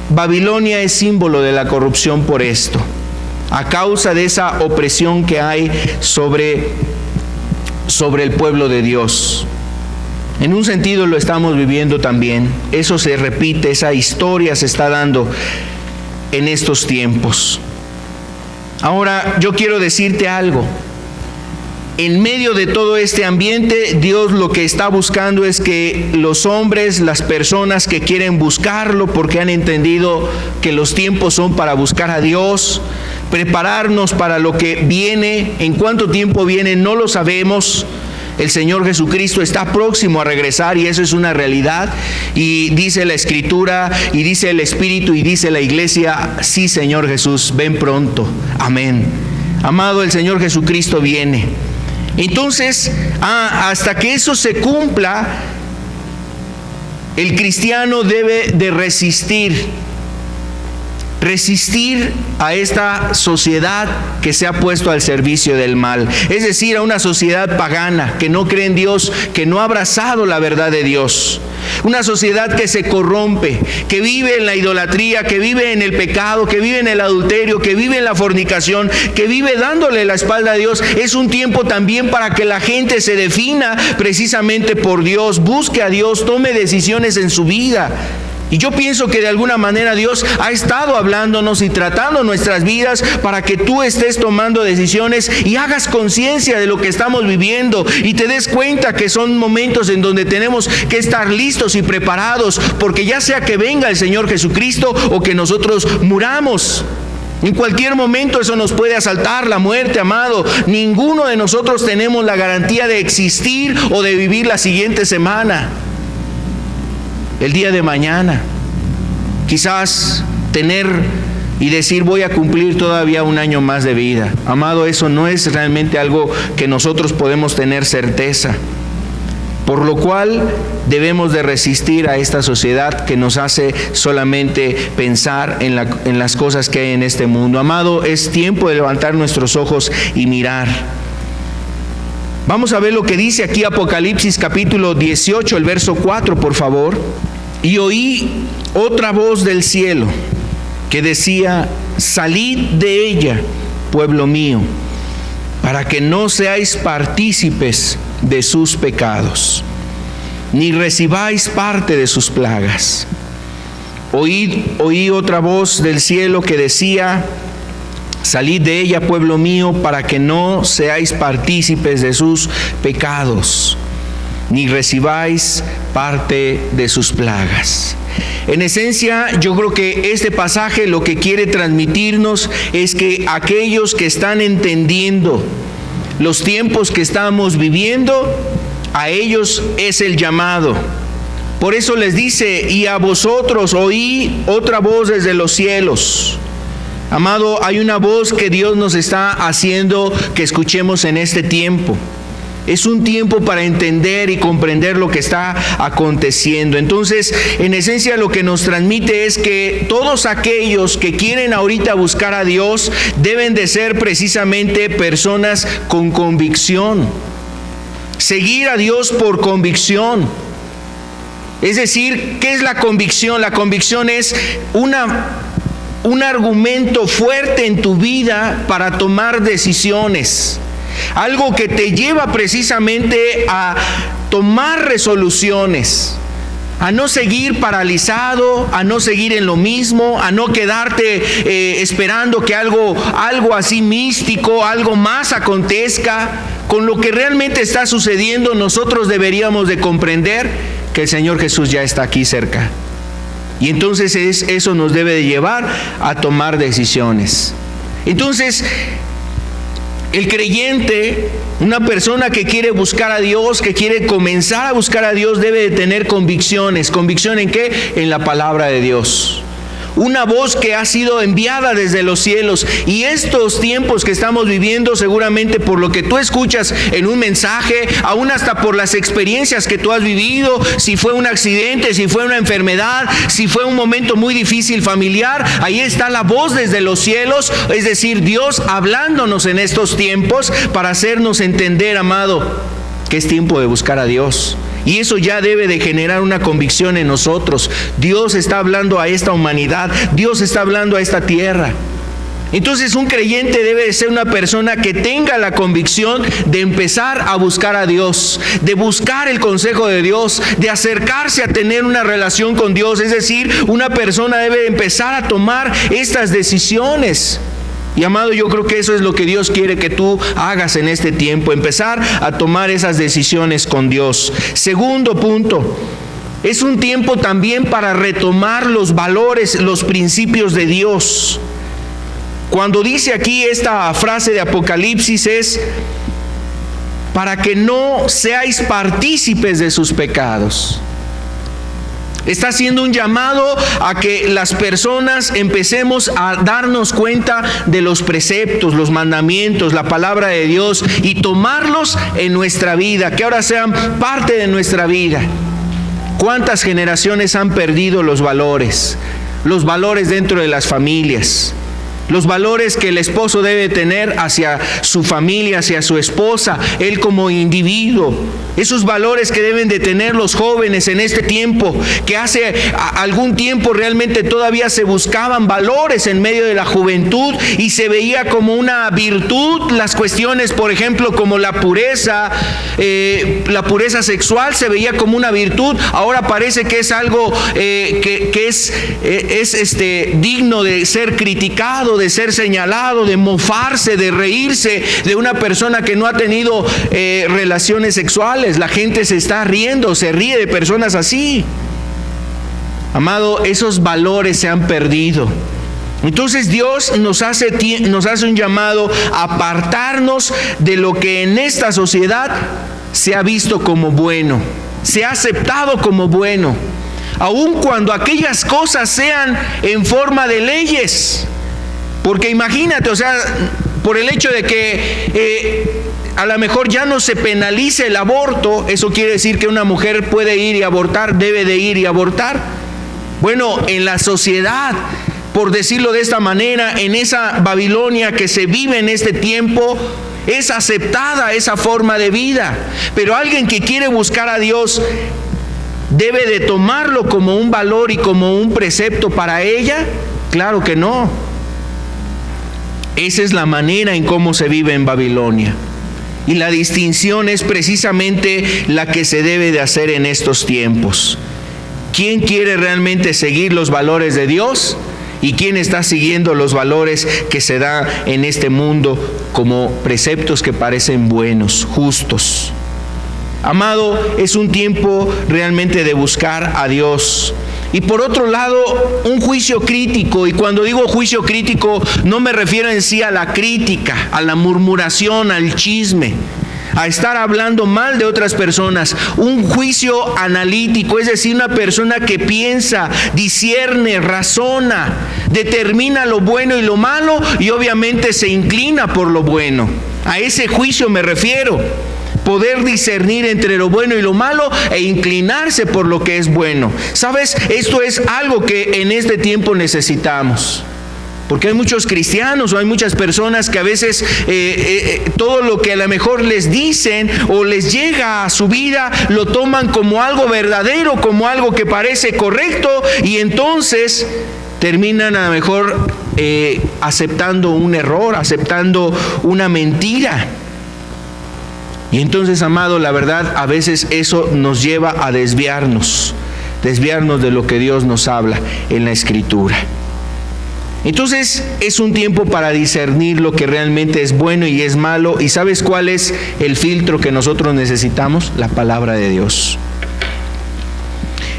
Babilonia es símbolo de la corrupción por esto, a causa de esa opresión que hay sobre el pueblo de Dios. En un sentido lo estamos viviendo también. Eso se repite, esa historia se está dando en estos tiempos. Ahora, yo quiero decirte algo. En medio de todo este ambiente, Dios lo que está buscando es que los hombres, las personas que quieren buscarlo porque han entendido que los tiempos son para buscar a Dios, prepararnos para lo que viene. En cuánto tiempo viene no lo sabemos. El Señor Jesucristo está próximo a regresar y eso es una realidad. Y dice la Escritura, y dice el Espíritu, y dice la Iglesia: sí, Señor Jesús, ven pronto. Amén. Amado, el Señor Jesucristo viene. Entonces, hasta que eso se cumpla, el cristiano debe de resistir a esta sociedad que se ha puesto al servicio del mal. Es decir, a una sociedad pagana que no cree en Dios, que no ha abrazado la verdad de Dios. Una sociedad que se corrompe, que vive en la idolatría, que vive en el pecado, que vive en el adulterio, que vive en la fornicación, que vive dándole la espalda a Dios. Es un tiempo también para que la gente se defina precisamente por Dios, busque a Dios, tome decisiones en su vida. Y yo pienso que de alguna manera Dios ha estado hablándonos y tratando nuestras vidas para que tú estés tomando decisiones y hagas conciencia de lo que estamos viviendo y te des cuenta que son momentos en donde tenemos que estar listos y preparados, porque ya sea que venga el Señor Jesucristo o que nosotros muramos. En cualquier momento eso nos puede asaltar, la muerte, amado. Ninguno de nosotros tenemos la garantía de existir o de vivir la siguiente semana. El día de mañana, quizás tener y decir: voy a cumplir todavía un año más de vida. Amado, eso no es realmente algo que nosotros podemos tener certeza. Por lo cual debemos de resistir a esta sociedad que nos hace solamente pensar en las cosas que hay en este mundo. Amado, es tiempo de levantar nuestros ojos y mirar. Vamos a ver lo que dice aquí Apocalipsis capítulo 18, el verso 4, por favor. Y oí otra voz del cielo que decía: salid de ella, pueblo mío, para que no seáis partícipes de sus pecados, ni recibáis parte de sus plagas. Oí otra voz del cielo que decía: salid de ella, pueblo mío, para que no seáis partícipes de sus pecados, ni recibáis parte de sus plagas. En esencia, yo creo que este pasaje lo que quiere transmitirnos es que aquellos que están entendiendo los tiempos que estamos viviendo, a ellos es el llamado. Por eso les dice: y a vosotros oí otra voz desde los cielos. Amado, hay una voz que Dios nos está haciendo que escuchemos en este tiempo. Es un tiempo para entender y comprender lo que está aconteciendo. Entonces, en esencia, lo que nos transmite es que todos aquellos que quieren ahorita buscar a Dios deben de ser precisamente personas con convicción. Seguir a Dios por convicción. Es decir, ¿qué es la convicción? La convicción es un argumento fuerte en tu vida para tomar decisiones. Algo que te lleva precisamente a tomar resoluciones, a no seguir paralizado, a no seguir en lo mismo, a no quedarte esperando que algo así místico, algo más acontezca. Con lo que realmente está sucediendo, nosotros deberíamos de comprender que el Señor Jesús ya está aquí cerca. Y entonces eso nos debe de llevar a tomar decisiones. Entonces, el creyente, una persona que quiere buscar a Dios, que quiere comenzar a buscar a Dios, debe de tener convicciones. ¿Convicción en qué? En la palabra de Dios. Una voz que ha sido enviada desde los cielos. Y estos tiempos que estamos viviendo, seguramente por lo que tú escuchas en un mensaje, aún hasta por las experiencias que tú has vivido, si fue un accidente, si fue una enfermedad, si fue un momento muy difícil familiar, ahí está la voz desde los cielos, es decir, Dios hablándonos en estos tiempos para hacernos entender, amado, que es tiempo de buscar a Dios. Y eso ya debe de generar una convicción en nosotros. Dios está hablando a esta humanidad, Dios está hablando a esta tierra. Entonces un creyente debe de ser una persona que tenga la convicción de empezar a buscar a Dios, de buscar el consejo de Dios, de acercarse a tener una relación con Dios. Es decir, una persona debe de empezar a tomar estas decisiones. Y amado, yo creo que eso es lo que Dios quiere que tú hagas en este tiempo, empezar a tomar esas decisiones con Dios. Segundo punto, es un tiempo también para retomar los valores, los principios de Dios. Cuando dice aquí esta frase de Apocalipsis es para que no seáis partícipes de sus pecados. Está haciendo un llamado a que las personas empecemos a darnos cuenta de los preceptos, los mandamientos, la palabra de Dios y tomarlos en nuestra vida, que ahora sean parte de nuestra vida. ¿Cuántas generaciones han perdido los valores dentro de las familias? Los valores que el esposo debe tener hacia su familia, hacia su esposa, él como individuo. Esos valores que deben de tener los jóvenes en este tiempo, que hace algún tiempo realmente todavía se buscaban valores en medio de la juventud y se veía como una virtud las cuestiones, por ejemplo, como la pureza sexual se veía como una virtud. Ahora parece que es algo que es digno de ser criticado, de ser señalado, de mofarse, de reírse de una persona que no ha tenido relaciones sexuales. La gente se está riendo, se ríe de personas así. Amado, esos valores se han perdido. Entonces Dios nos hace un llamado a apartarnos de lo que en esta sociedad se ha visto como bueno, se ha aceptado como bueno, aun cuando aquellas cosas sean en forma de leyes. Porque imagínate, o sea, por el hecho de que a lo mejor ya no se penalice el aborto, eso quiere decir que una mujer puede ir y abortar, debe de ir y abortar. Bueno, en la sociedad, por decirlo de esta manera, en esa Babilonia que se vive en este tiempo, es aceptada esa forma de vida. Pero alguien que quiere buscar a Dios debe de tomarlo como un valor y como un precepto para ella. Claro que no. Esa es la manera en cómo se vive en Babilonia. Y la distinción es precisamente la que se debe de hacer en estos tiempos. ¿Quién quiere realmente seguir los valores de Dios? ¿Y quién está siguiendo los valores que se da en este mundo como preceptos que parecen buenos, justos? Amado, es un tiempo realmente de buscar a Dios. Y por otro lado, un juicio crítico. Y cuando digo juicio crítico, no me refiero en sí a la crítica, a la murmuración, al chisme, a estar hablando mal de otras personas. Un juicio analítico, es decir, una persona que piensa, discierne, razona, determina lo bueno y lo malo y obviamente se inclina por lo bueno. A ese juicio me refiero. Poder discernir entre lo bueno y lo malo e inclinarse por lo que es bueno. ¿Sabes? Esto es algo que en este tiempo necesitamos. Porque hay muchos cristianos o hay muchas personas que a veces todo lo que a lo mejor les dicen o les llega a su vida lo toman como algo verdadero, como algo que parece correcto, y entonces terminan a lo mejor aceptando un error, aceptando una mentira. Y entonces, amado, la verdad, a veces eso nos lleva a desviarnos de lo que Dios nos habla en la Escritura. Entonces es un tiempo para discernir lo que realmente es bueno y es malo. ¿Y sabes cuál es el filtro que nosotros necesitamos? La palabra de Dios.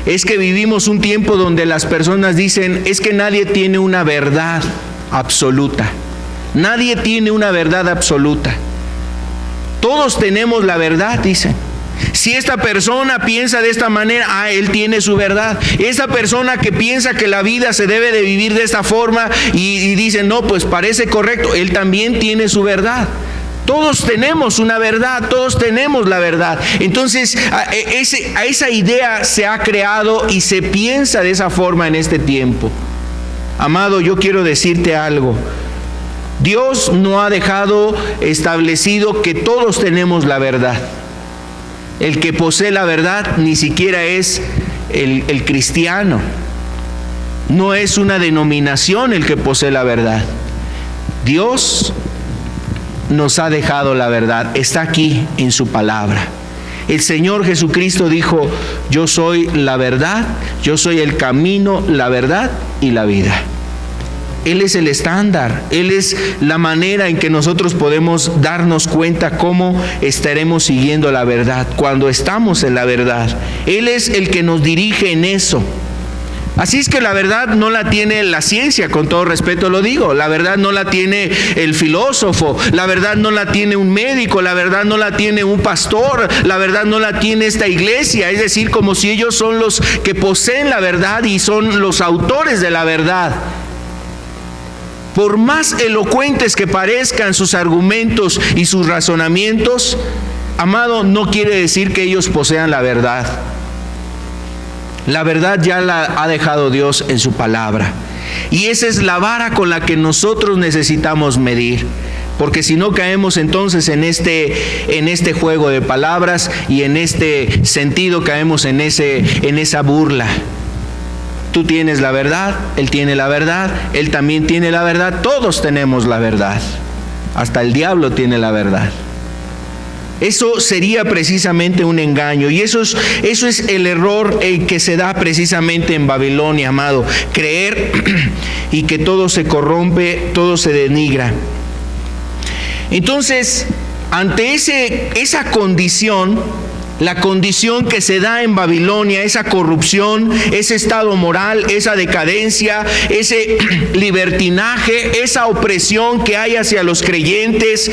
Es que vivimos un tiempo donde las personas dicen, es que nadie tiene una verdad absoluta. Nadie tiene una verdad absoluta. Todos tenemos la verdad, dicen. Si esta persona piensa de esta manera, él tiene su verdad. Esta persona que piensa que la vida se debe de vivir de esta forma y dice, no, pues parece correcto, él también tiene su verdad. Todos tenemos una verdad, todos tenemos la verdad. Entonces, a esa idea se ha creado y se piensa de esa forma en este tiempo. Amado, yo quiero decirte algo. Dios no ha dejado establecido que todos tenemos la verdad. El que posee la verdad ni siquiera es el cristiano. No es una denominación el que posee la verdad. Dios nos ha dejado la verdad. Está aquí en su palabra. El Señor Jesucristo dijo, yo soy la verdad, yo soy el camino, la verdad y la vida. Él es el estándar, Él es la manera en que nosotros podemos darnos cuenta cómo estaremos siguiendo la verdad, cuando estamos en la verdad. Él es el que nos dirige en eso. Así es que la verdad no la tiene la ciencia, con todo respeto lo digo. La verdad no la tiene el filósofo, la verdad no la tiene un médico, la verdad no la tiene un pastor, la verdad no la tiene esta iglesia. Es decir, como si ellos son los que poseen la verdad y son los autores de la verdad. Por más elocuentes que parezcan sus argumentos y sus razonamientos, amado, no quiere decir que ellos posean la verdad. La verdad ya la ha dejado Dios en su palabra. Y esa es la vara con la que nosotros necesitamos medir. Porque si no caemos entonces en este juego de palabras y en este sentido caemos en esa burla. Tú tienes la verdad, él tiene la verdad, él también tiene la verdad, todos tenemos la verdad. Hasta el diablo tiene la verdad. Eso sería precisamente un engaño, y eso es el error que se da precisamente en Babilonia, amado. Creer y que todo se corrompe, todo se denigra. Entonces, ante esa condición, la condición que se da en Babilonia, esa corrupción, ese estado moral, esa decadencia, ese libertinaje, esa opresión que hay hacia los creyentes,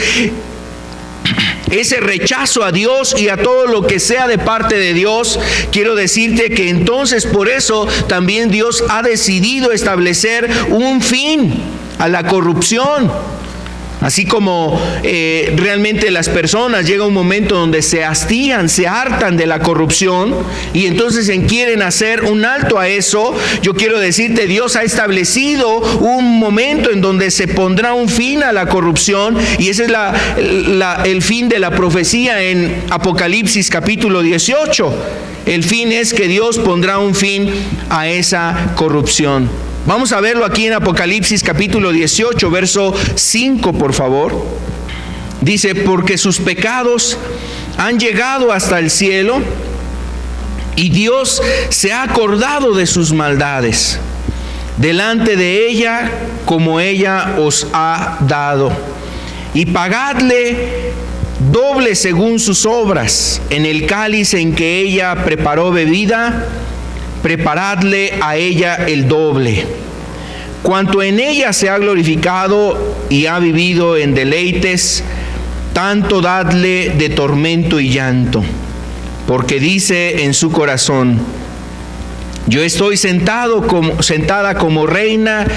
ese rechazo a Dios y a todo lo que sea de parte de Dios, quiero decirte que entonces por eso también Dios ha decidido establecer un fin a la corrupción. Así como realmente las personas llega un momento donde se hastían, se hartan de la corrupción y entonces quieren hacer un alto a eso. Yo quiero decirte, Dios ha establecido un momento en donde se pondrá un fin a la corrupción, y ese es el fin de la profecía en Apocalipsis capítulo 18. El fin es que Dios pondrá un fin a esa corrupción. Vamos a verlo aquí en Apocalipsis capítulo 18, verso 5, por favor. Dice, porque sus pecados han llegado hasta el cielo y Dios se ha acordado de sus maldades delante de ella, como ella os ha dado. Y pagadle doble según sus obras. En el cáliz en que ella preparó bebida, preparadle a ella el doble. Cuanto en ella se ha glorificado y ha vivido en deleites, tanto dadle de tormento y llanto, porque dice en su corazón, yo estoy sentada como reina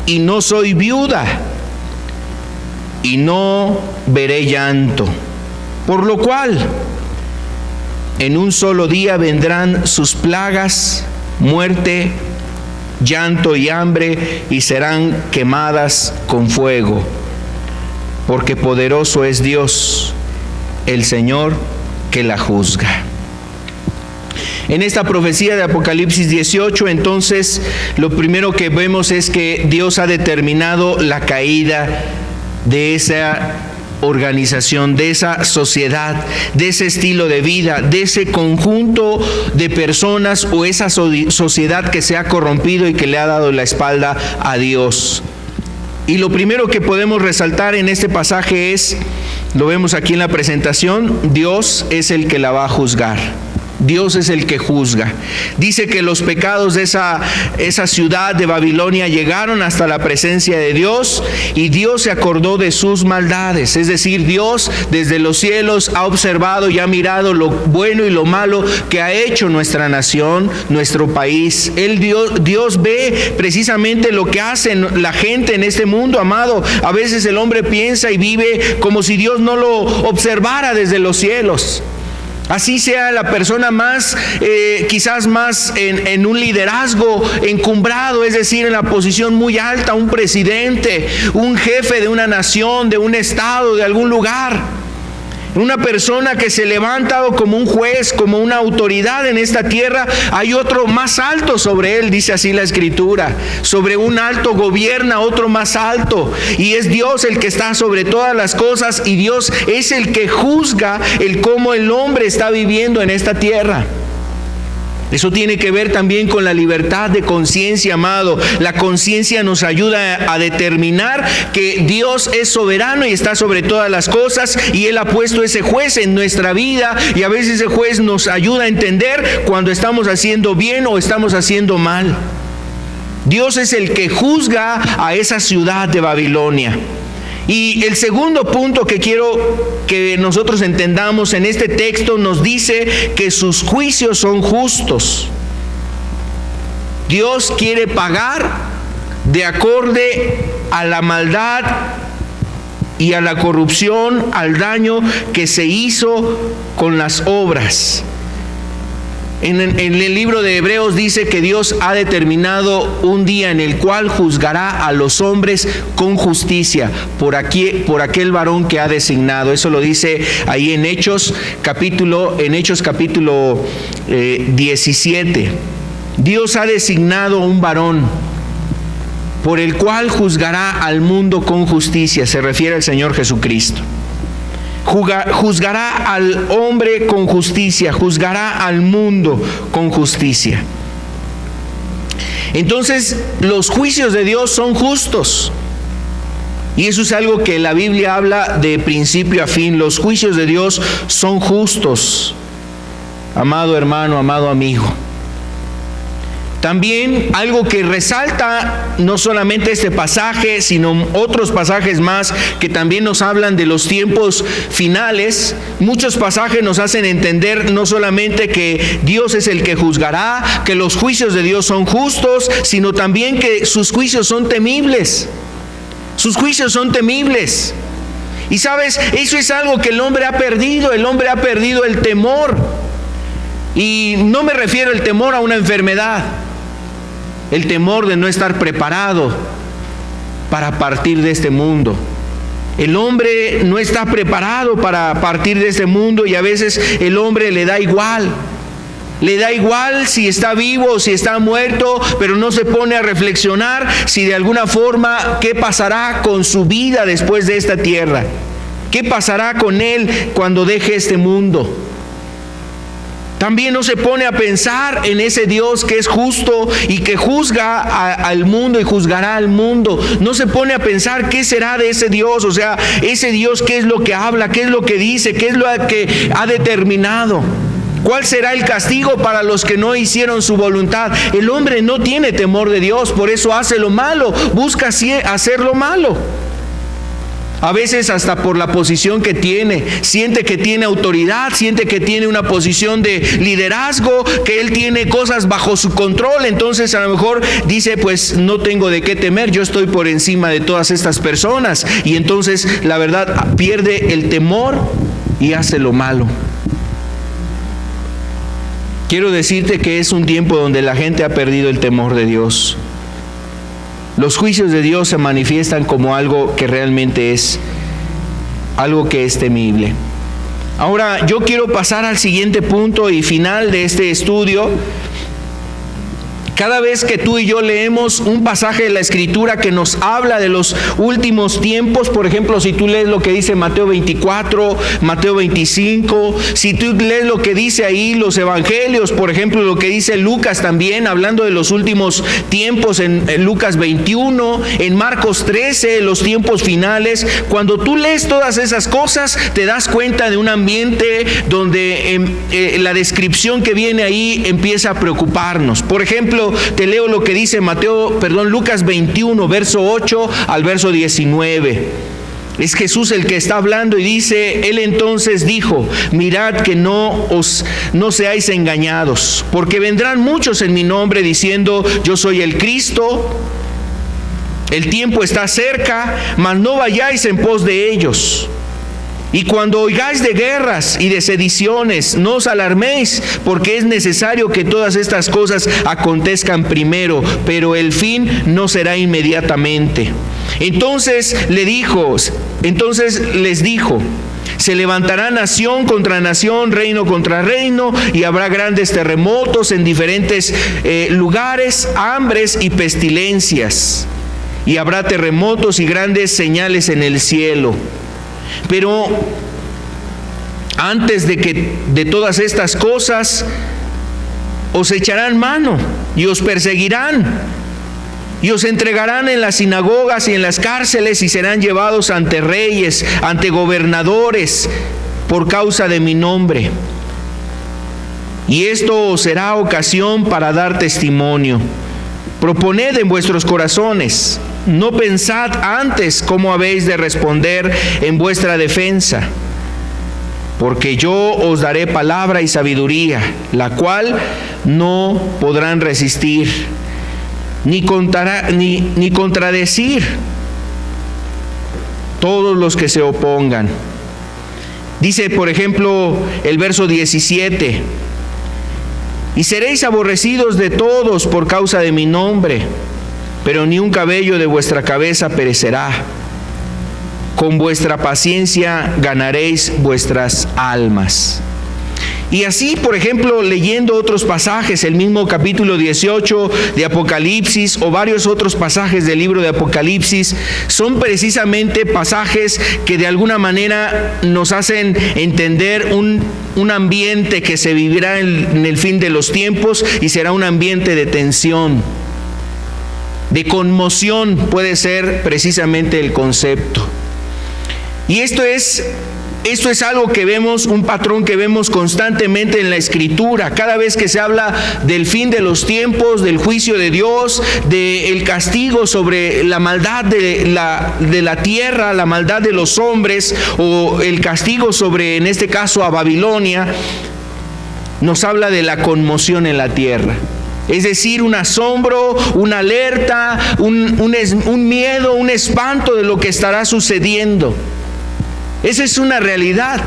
y no soy viuda, y no veré llanto. Por lo cual, en un solo día vendrán sus plagas, muerte, llanto y hambre, y serán quemadas con fuego. Porque poderoso es Dios, el Señor, que la juzga. En esta profecía de Apocalipsis 18, entonces, lo primero que vemos es que Dios ha determinado la caída de esa organización, de esa sociedad, de ese estilo de vida, de ese conjunto de personas o esa sociedad que se ha corrompido y que le ha dado la espalda a Dios. Y lo primero que podemos resaltar en este pasaje es, lo vemos aquí en la presentación, Dios es el que la va a juzgar. Dios es el que juzga. Dice que los pecados de esa ciudad de Babilonia llegaron hasta la presencia de Dios, y Dios se acordó de sus maldades. Es decir, Dios desde los cielos ha observado y ha mirado lo bueno y lo malo que ha hecho nuestra nación, nuestro país. Dios ve precisamente lo que hace la gente en este mundo, amado. A veces el hombre piensa y vive como si Dios no lo observara desde los cielos. Así sea la persona más, quizás más en un liderazgo encumbrado, es decir, en la posición muy alta, un presidente, un jefe de una nación, de un estado, de algún lugar. Una persona que se levanta como un juez, como una autoridad en esta tierra, hay otro más alto sobre él, dice así la Escritura. Sobre un alto gobierna otro más alto, y es Dios el que está sobre todas las cosas, y Dios es el que juzga el cómo el hombre está viviendo en esta tierra. Eso tiene que ver también con la libertad de conciencia, amado. La conciencia nos ayuda a determinar que Dios es soberano y está sobre todas las cosas, y Él ha puesto ese juez en nuestra vida, y a veces ese juez nos ayuda a entender cuando estamos haciendo bien o estamos haciendo mal. Dios es el que juzga a esa ciudad de Babilonia. Y el segundo punto que quiero que nosotros entendamos en este texto nos dice que sus juicios son justos. Dios quiere pagar de acorde a la maldad y a la corrupción, al daño que se hizo con las obras. En el libro de Hebreos dice que Dios ha determinado un día en el cual juzgará a los hombres con justicia por aquel varón que ha designado. Eso lo dice ahí en Hechos capítulo 17. Dios ha designado un varón por el cual juzgará al mundo con justicia. Se refiere al Señor Jesucristo. Juzgará al hombre con justicia, juzgará al mundo con justicia. Entonces, los juicios de Dios son justos. Y eso es algo que la Biblia habla de principio a fin. Los juicios de Dios son justos, amado hermano, amado amigo. También algo que resalta no solamente este pasaje, sino otros pasajes más que también nos hablan de los tiempos finales. Muchos pasajes nos hacen entender no solamente que Dios es el que juzgará, que los juicios de Dios son justos, sino también que sus juicios son temibles. Sus juicios son temibles. Y sabes, eso es algo que el hombre ha perdido. El hombre ha perdido el temor. Y no me refiero al temor a una enfermedad. El temor de no estar preparado para partir de este mundo. El hombre no está preparado para partir de este mundo, y a veces el hombre le da igual. Le da igual si está vivo o si está muerto, pero no se pone a reflexionar si de alguna forma qué pasará con su vida después de esta tierra. ¿Qué pasará con él cuando deje este mundo? También no se pone a pensar en ese Dios que es justo y que juzga al mundo y juzgará al mundo. No se pone a pensar qué será de ese Dios, o sea, ese Dios qué es lo que habla, qué es lo que dice, qué es lo que ha determinado. ¿Cuál será el castigo para los que no hicieron su voluntad? El hombre no tiene temor de Dios, por eso hace lo malo, busca hacer lo malo. A veces hasta por la posición que tiene, siente que tiene autoridad, siente que tiene una posición de liderazgo, que él tiene cosas bajo su control. Entonces a lo mejor dice, pues no tengo de qué temer, yo estoy por encima de todas estas personas. Y entonces la verdad pierde el temor y hace lo malo. Quiero decirte que es un tiempo donde la gente ha perdido el temor de Dios. los juicios de Dios se manifiestan como algo que realmente es algo que es temible. Ahora, yo quiero pasar al siguiente punto y final de este estudio. Cada vez que tú y yo leemos un pasaje de la Escritura que nos habla de los últimos tiempos, por ejemplo, si tú lees lo que dice Mateo 24, Mateo 25, si tú lees lo que dice ahí los evangelios, por ejemplo, lo que dice Lucas también, hablando de los últimos tiempos en Lucas 21, en Marcos 13, los tiempos finales, cuando tú lees todas esas cosas, te das cuenta de un ambiente donde la descripción que viene ahí empieza a preocuparnos. Por ejemplo, te leo lo que dice Lucas 21, verso 8 al verso 19. Es Jesús el que está hablando y dice: Él entonces dijo: mirad que no seáis engañados, porque vendrán muchos en mi nombre diciendo: yo soy el Cristo. El tiempo está cerca, mas no vayáis en pos de ellos. Y cuando oigáis de guerras y de sediciones, no os alarméis, porque es necesario que todas estas cosas acontezcan primero, pero el fin no será inmediatamente. Entonces les dijo: se levantará nación contra nación, reino contra reino, y habrá grandes terremotos en diferentes lugares, hambres y pestilencias. Y habrá terremotos y grandes señales en el cielo. Pero antes de todas estas cosas, os echarán mano y os perseguirán y os entregarán en las sinagogas y en las cárceles y serán llevados ante reyes, ante gobernadores, por causa de mi nombre. Y esto os será ocasión para dar testimonio. Proponed en vuestros corazones. No pensad antes cómo habéis de responder en vuestra defensa, porque yo os daré palabra y sabiduría, la cual no podrán resistir, ni contradecir todos los que se opongan. Dice, por ejemplo, el verso 17: y seréis aborrecidos de todos por causa de mi nombre, pero ni un cabello de vuestra cabeza perecerá. Con vuestra paciencia ganaréis vuestras almas. Y así, por ejemplo, leyendo otros pasajes, el mismo capítulo 18 de Apocalipsis o varios otros pasajes del libro de Apocalipsis, son precisamente pasajes que de alguna manera nos hacen entender un ambiente que se vivirá en el fin de los tiempos, y será un ambiente de tensión, de conmoción, puede ser precisamente el concepto. Y esto es algo que vemos, un patrón que vemos constantemente en la Escritura. Cada vez que se habla del fin de los tiempos, del juicio de Dios, del castigo sobre la maldad de la tierra, la maldad de los hombres, o el castigo sobre, en este caso, a Babilonia, nos habla de la conmoción en la tierra. Es decir, un asombro, una alerta, un miedo, un espanto de lo que estará sucediendo. Esa es una realidad.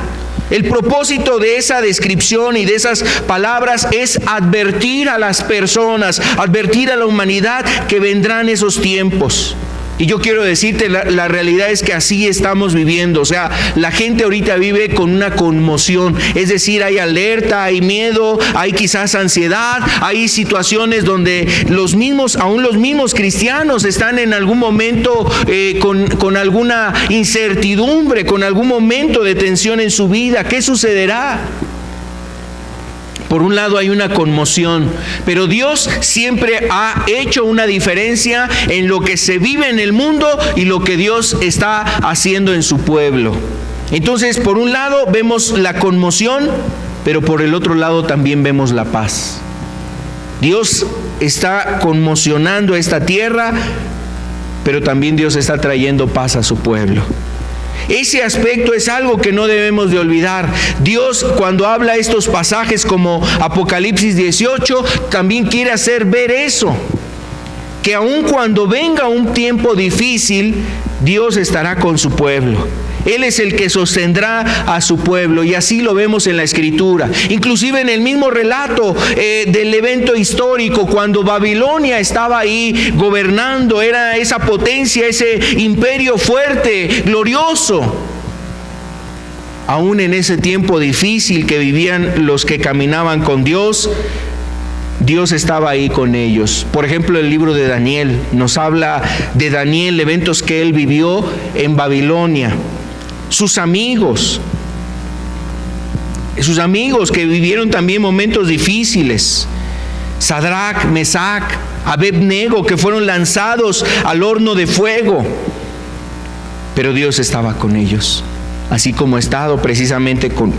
El propósito de esa descripción y de esas palabras es advertir a las personas, advertir a la humanidad que vendrán esos tiempos. Y yo quiero decirte, la realidad es que así estamos viviendo. O sea, la gente ahorita vive con una conmoción. Es decir, hay alerta, hay miedo, hay quizás ansiedad, hay situaciones donde aún los mismos cristianos están en algún momento con alguna incertidumbre, con algún momento de tensión en su vida. ¿Qué sucederá? Por un lado hay una conmoción, pero Dios siempre ha hecho una diferencia en lo que se vive en el mundo y lo que Dios está haciendo en su pueblo. Entonces, por un lado vemos la conmoción, pero por el otro lado también vemos la paz. Dios está conmocionando esta tierra, pero también Dios está trayendo paz a su pueblo. Ese aspecto es algo que no debemos de olvidar. Dios, cuando habla estos pasajes como Apocalipsis 18, también quiere hacer ver eso. que aun cuando venga un tiempo difícil, Dios estará con su pueblo. Él es el que sostendrá a su pueblo, y así lo vemos en la Escritura. Inclusive en el mismo relato del evento histórico, cuando Babilonia estaba ahí gobernando, era esa potencia, ese imperio fuerte, glorioso. Aún en ese tiempo difícil que vivían los que caminaban con Dios, Dios estaba ahí con ellos. Por ejemplo, el libro de Daniel nos habla de Daniel, eventos que él vivió en Babilonia. Sus amigos que vivieron también momentos difíciles. Sadrach, Mesach, Abed-nego, que fueron lanzados al horno de fuego. Pero Dios estaba con ellos, así como ha estado precisamente con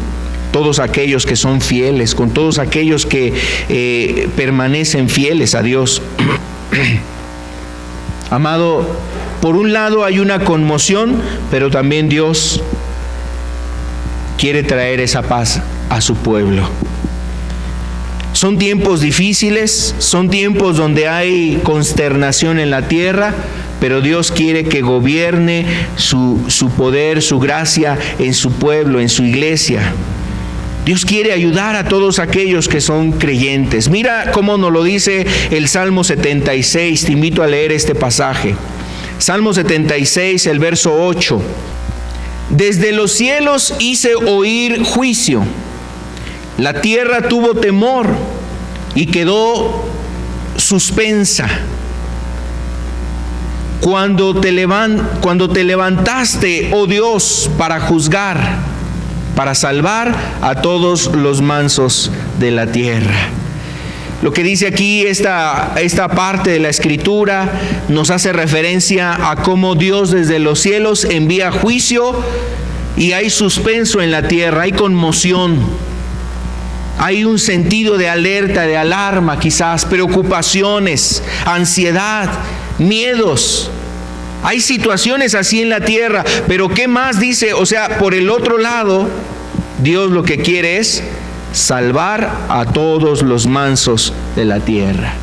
todos aquellos que son fieles, con todos aquellos que permanecen fieles a Dios. Amado, por un lado hay una conmoción, pero también Dios quiere traer esa paz a su pueblo. Son tiempos difíciles, son tiempos donde hay consternación en la tierra, pero Dios quiere que gobierne su poder, su gracia en su pueblo, en su iglesia. Dios quiere ayudar a todos aquellos que son creyentes. Mira cómo nos lo dice el Salmo 76. Te invito a leer este pasaje. Salmo 76, el verso 8. Desde los cielos hice oír juicio. La tierra tuvo temor y quedó suspensa. Cuando te levantaste, oh Dios, para juzgar, para salvar a todos los mansos de la tierra. Lo que dice aquí esta parte de la Escritura nos hace referencia a cómo Dios desde los cielos envía juicio, y hay suspenso en la tierra, hay conmoción, hay un sentido de alerta, de alarma, quizás preocupaciones, ansiedad, miedos. Hay situaciones así en la tierra, pero ¿qué más dice? O sea, por el otro lado, Dios lo que quiere es salvar a todos los mansos de la tierra.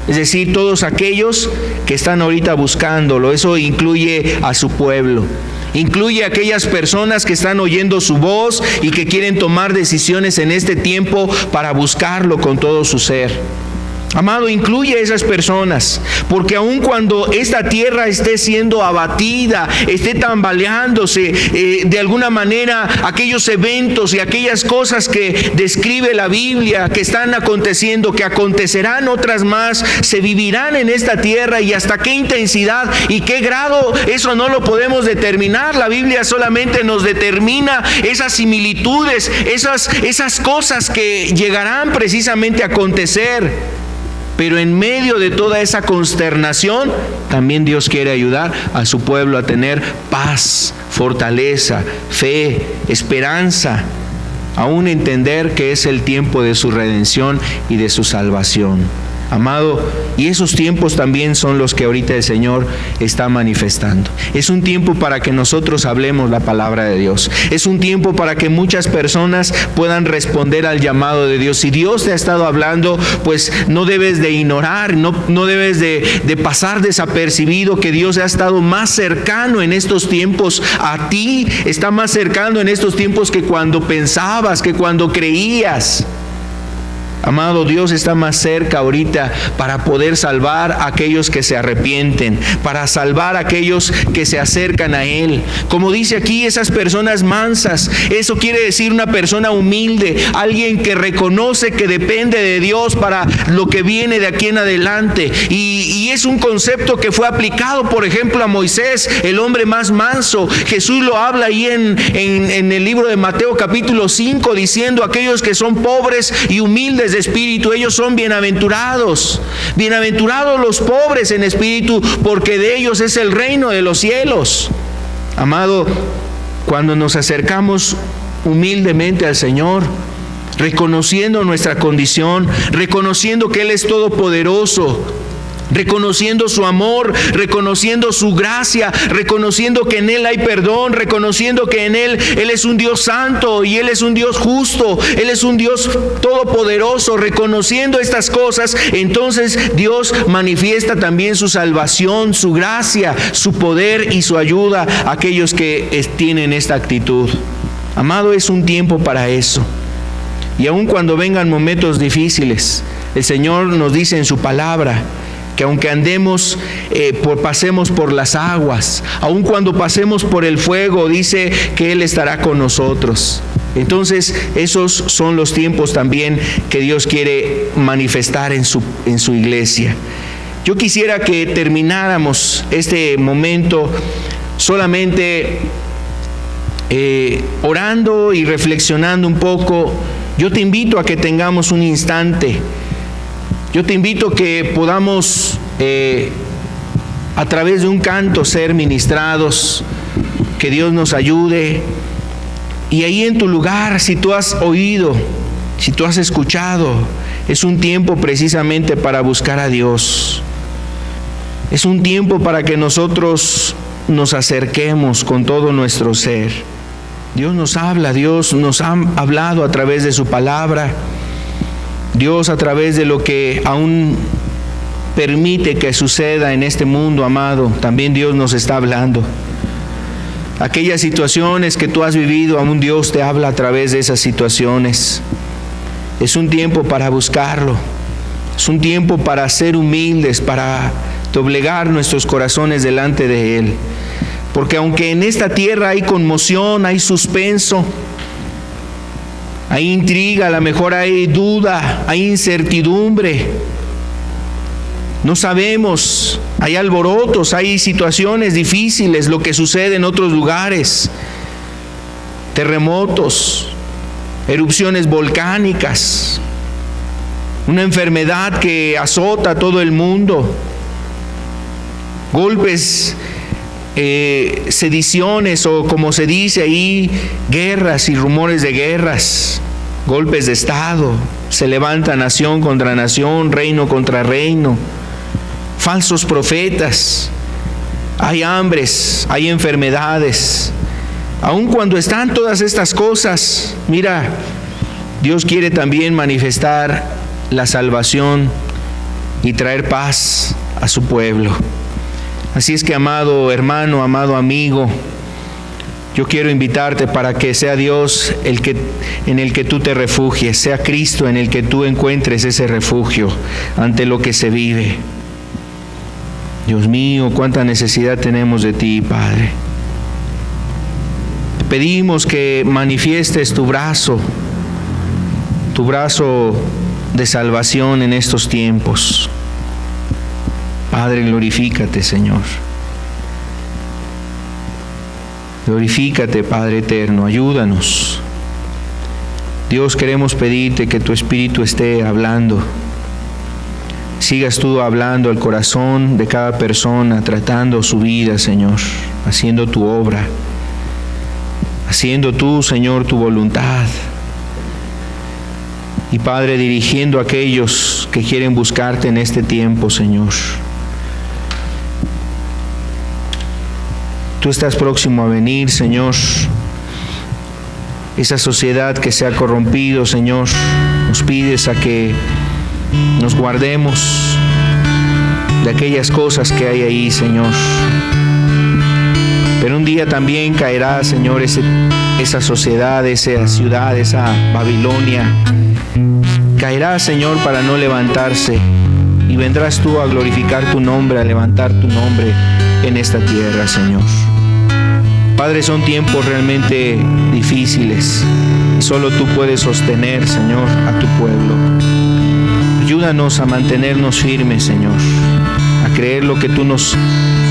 Es decir, todos aquellos que están ahorita buscándolo. Eso incluye a su pueblo. Incluye a aquellas personas que están oyendo su voz y que quieren tomar decisiones en este tiempo para buscarlo con todo su ser. Amado, incluye a esas personas, porque aun cuando esta tierra esté siendo abatida, esté tambaleándose, de alguna manera aquellos eventos y aquellas cosas que describe la Biblia que están aconteciendo, que acontecerán otras más, se vivirán en esta tierra, y hasta qué intensidad y qué grado, eso no lo podemos determinar. La Biblia solamente nos determina esas similitudes, esas cosas que llegarán precisamente a acontecer. Pero en medio de toda esa consternación, también Dios quiere ayudar a su pueblo a tener paz, fortaleza, fe, esperanza, aún entender que es el tiempo de su redención y de su salvación. Amado, y esos tiempos también son los que ahorita el Señor está manifestando. Es un tiempo para que nosotros hablemos la palabra de Dios. Es un tiempo para que muchas personas puedan responder al llamado de Dios. Si Dios te ha estado hablando, pues no debes de ignorar, no debes de pasar desapercibido que Dios ha estado más cercano en estos tiempos a ti. Está más cercano en estos tiempos que cuando pensabas, que cuando creías. Amado, Dios está más cerca ahorita para poder salvar a aquellos que se arrepienten, para salvar a aquellos que se acercan a Él. Como dice aquí, esas personas mansas, eso quiere decir una persona humilde, alguien que reconoce que depende de Dios para lo que viene de aquí en adelante. Y es un concepto que fue aplicado, por ejemplo, a Moisés, el hombre más manso. Jesús lo habla ahí en el libro de Mateo capítulo 5, diciendo: aquellos que son pobres y humildes de espíritu, ellos son bienaventurados. Bienaventurados los pobres en espíritu, porque de ellos es el reino de los cielos. Amado, cuando nos acercamos humildemente al Señor, reconociendo nuestra condición, reconociendo que Él es todopoderoso, reconociendo su amor, reconociendo su gracia, reconociendo que en Él hay perdón, reconociendo que en Él es un Dios santo y Él es un Dios justo, Él es un Dios todopoderoso. Reconociendo estas cosas, entonces Dios manifiesta también su salvación, su gracia, su poder y su ayuda a aquellos que tienen esta actitud. Amado, es un tiempo para eso. Y aun cuando vengan momentos difíciles, el Señor nos dice en su palabra que aunque andemos, pasemos por las aguas, aun cuando pasemos por el fuego, dice que Él estará con nosotros. Entonces, esos son los tiempos también que Dios quiere manifestar en su iglesia. Yo quisiera que termináramos este momento solamente orando y reflexionando un poco. Yo te invito a que tengamos un instante. Yo te invito a que podamos a través de un canto ser ministrados, que Dios nos ayude. Y ahí en tu lugar, si tú has oído, si tú has escuchado, es un tiempo precisamente para buscar a Dios. Es un tiempo para que nosotros nos acerquemos con todo nuestro ser. Dios nos habla, Dios nos ha hablado a través de su palabra. Dios, a través de lo que aún permite que suceda en este mundo, amado, también Dios nos está hablando. Aquellas situaciones que tú has vivido, aún Dios te habla a través de esas situaciones. Es un tiempo para buscarlo. Es un tiempo para ser humildes, para doblegar nuestros corazones delante de Él. Porque aunque en esta tierra hay conmoción, hay suspenso, hay intriga, a lo mejor hay duda, hay incertidumbre, no sabemos, hay alborotos, hay situaciones difíciles, lo que sucede en otros lugares, terremotos, erupciones volcánicas, una enfermedad que azota a todo el mundo, golpes, sediciones, o como se dice ahí, guerras y rumores de guerras, golpes de estado, se levanta nación contra nación, reino contra reino, falsos profetas, hay hambres, hay enfermedades. Aun cuando están todas estas cosas, mira, Dios quiere también manifestar la salvación y traer paz a su pueblo. Así es que, amado hermano, amado amigo, yo quiero invitarte para que sea Dios en el que tú te refugies, sea Cristo en el que tú encuentres ese refugio ante lo que se vive. Dios mío, cuánta necesidad tenemos de ti, Padre. Te pedimos que manifiestes tu brazo de salvación en estos tiempos. Padre, glorifícate, Señor. Glorifícate, Padre eterno, ayúdanos. Dios, queremos pedirte que tu Espíritu esté hablando. Sigas tú hablando al corazón de cada persona, tratando su vida, Señor, haciendo tu obra, haciendo tú, Señor, tu voluntad. Y Padre, dirigiendo a aquellos que quieren buscarte en este tiempo, Señor. Tú estás próximo a venir, Señor. Esa sociedad que se ha corrompido, Señor, nos pides a que nos guardemos de aquellas cosas que hay ahí, Señor. Pero un día también caerá, Señor, esa sociedad, esa ciudad, esa Babilonia. Caerá, Señor, para no levantarse. Y vendrás tú a glorificar tu nombre, a levantar tu nombre en esta tierra, Señor. Padre, son tiempos realmente difíciles. Solo tú puedes sostener, Señor, a tu pueblo. Ayúdanos a mantenernos firmes, Señor, a creer lo que tú nos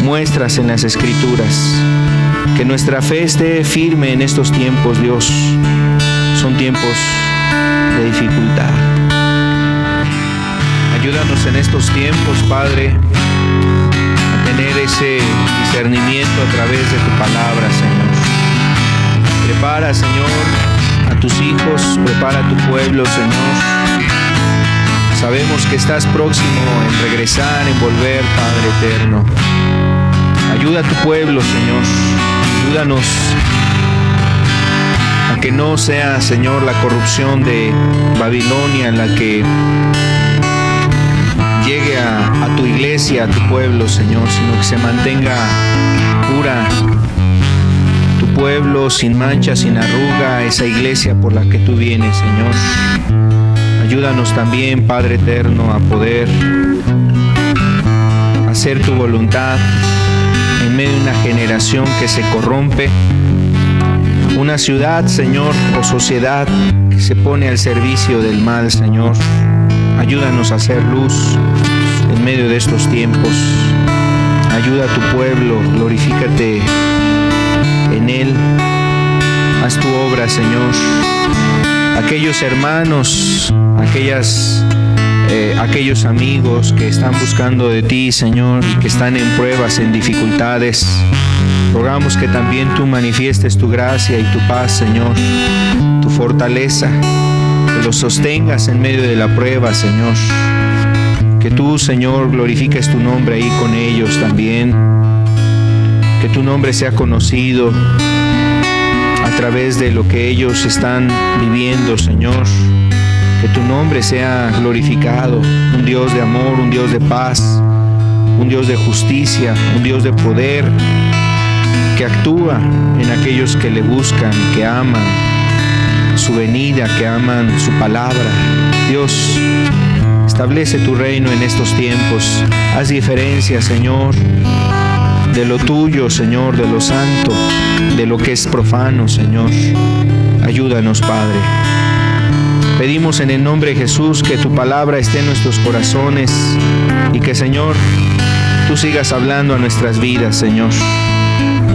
muestras en las Escrituras. Que nuestra fe esté firme en estos tiempos, Dios. Son tiempos de dificultad. Ayúdanos en estos tiempos, Padre, a tener ese discernimiento a través de tu palabra, Señor. Prepara, Señor, a tus hijos, prepara a tu pueblo, Señor. Sabemos que estás próximo en regresar, en volver, Padre eterno. Ayuda a tu pueblo, Señor. Ayúdanos a que no sea, Señor, la corrupción de Babilonia la que llegue a tu iglesia, a tu pueblo, Señor, sino que se mantenga pura tu pueblo, sin mancha, sin arruga, esa iglesia por la que tú vienes, Señor. Ayúdanos también, Padre eterno, a poder hacer tu voluntad en medio de una generación que se corrompe, una ciudad, Señor, o sociedad que se pone al servicio del mal, Señor. Ayúdanos a hacer luz en medio de estos tiempos. Ayuda a tu pueblo, glorifícate en él. Haz tu obra, Señor. Aquellos hermanos, aquellos amigos que están buscando de ti, Señor, y que están en pruebas, en dificultades, rogamos que también tú manifiestes tu gracia y tu paz, Señor, tu fortaleza, que los sostengas en medio de la prueba, Señor. Que tú, Señor, glorifiques tu nombre ahí con ellos también. Que tu nombre sea conocido a través de lo que ellos están viviendo, Señor. Que tu nombre sea glorificado, un Dios de amor, un Dios de paz, un Dios de justicia, un Dios de poder, que actúa en aquellos que le buscan, que aman su venida, que aman su palabra. Dios, establece tu reino en estos tiempos. Haz diferencia, Señor, de lo tuyo, Señor, de lo santo, de lo que es profano, Señor. Ayúdanos, Padre. Pedimos en el nombre de Jesús que tu palabra esté en nuestros corazones y que, Señor, tú sigas hablando a nuestras vidas, Señor.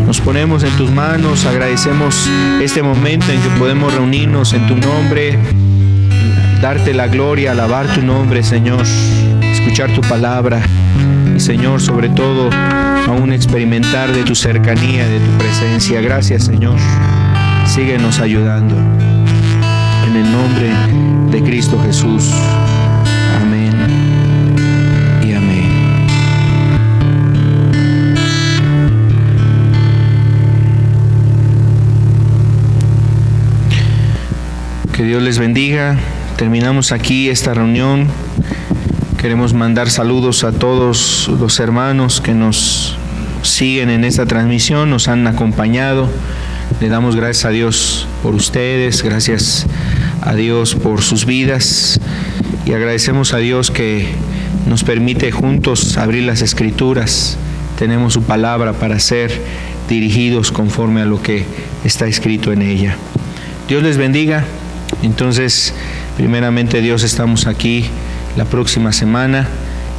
Nos ponemos en tus manos, agradecemos este momento en que podemos reunirnos en tu nombre, darte la gloria, alabar tu nombre, Señor, escuchar tu palabra y, Señor, sobre todo, aún experimentar de tu cercanía, de tu presencia. Gracias, Señor. Síguenos ayudando. En el nombre de Cristo Jesús. Amén y amén. Que Dios les bendiga. Terminamos aquí esta reunión. Queremos mandar saludos a todos los hermanos que nos siguen en esta transmisión, nos han acompañado. Le damos gracias a Dios por ustedes, gracias a Dios por sus vidas y agradecemos a Dios que nos permite juntos abrir las Escrituras. Tenemos su palabra para ser dirigidos conforme a lo que está escrito en ella. Dios les bendiga. Entonces, primeramente Dios, estamos aquí la próxima semana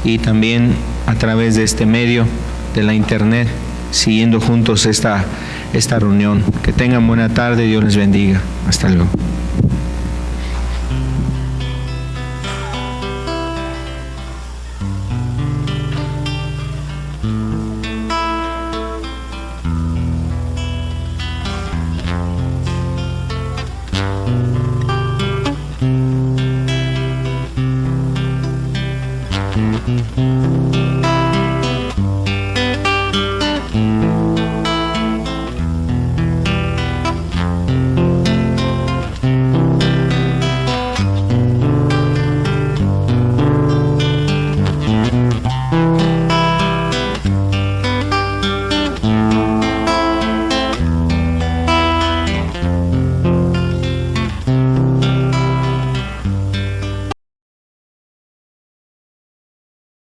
y también a través de este medio de la internet, siguiendo juntos esta reunión. Que tengan buena tarde. Dios les bendiga. Hasta luego.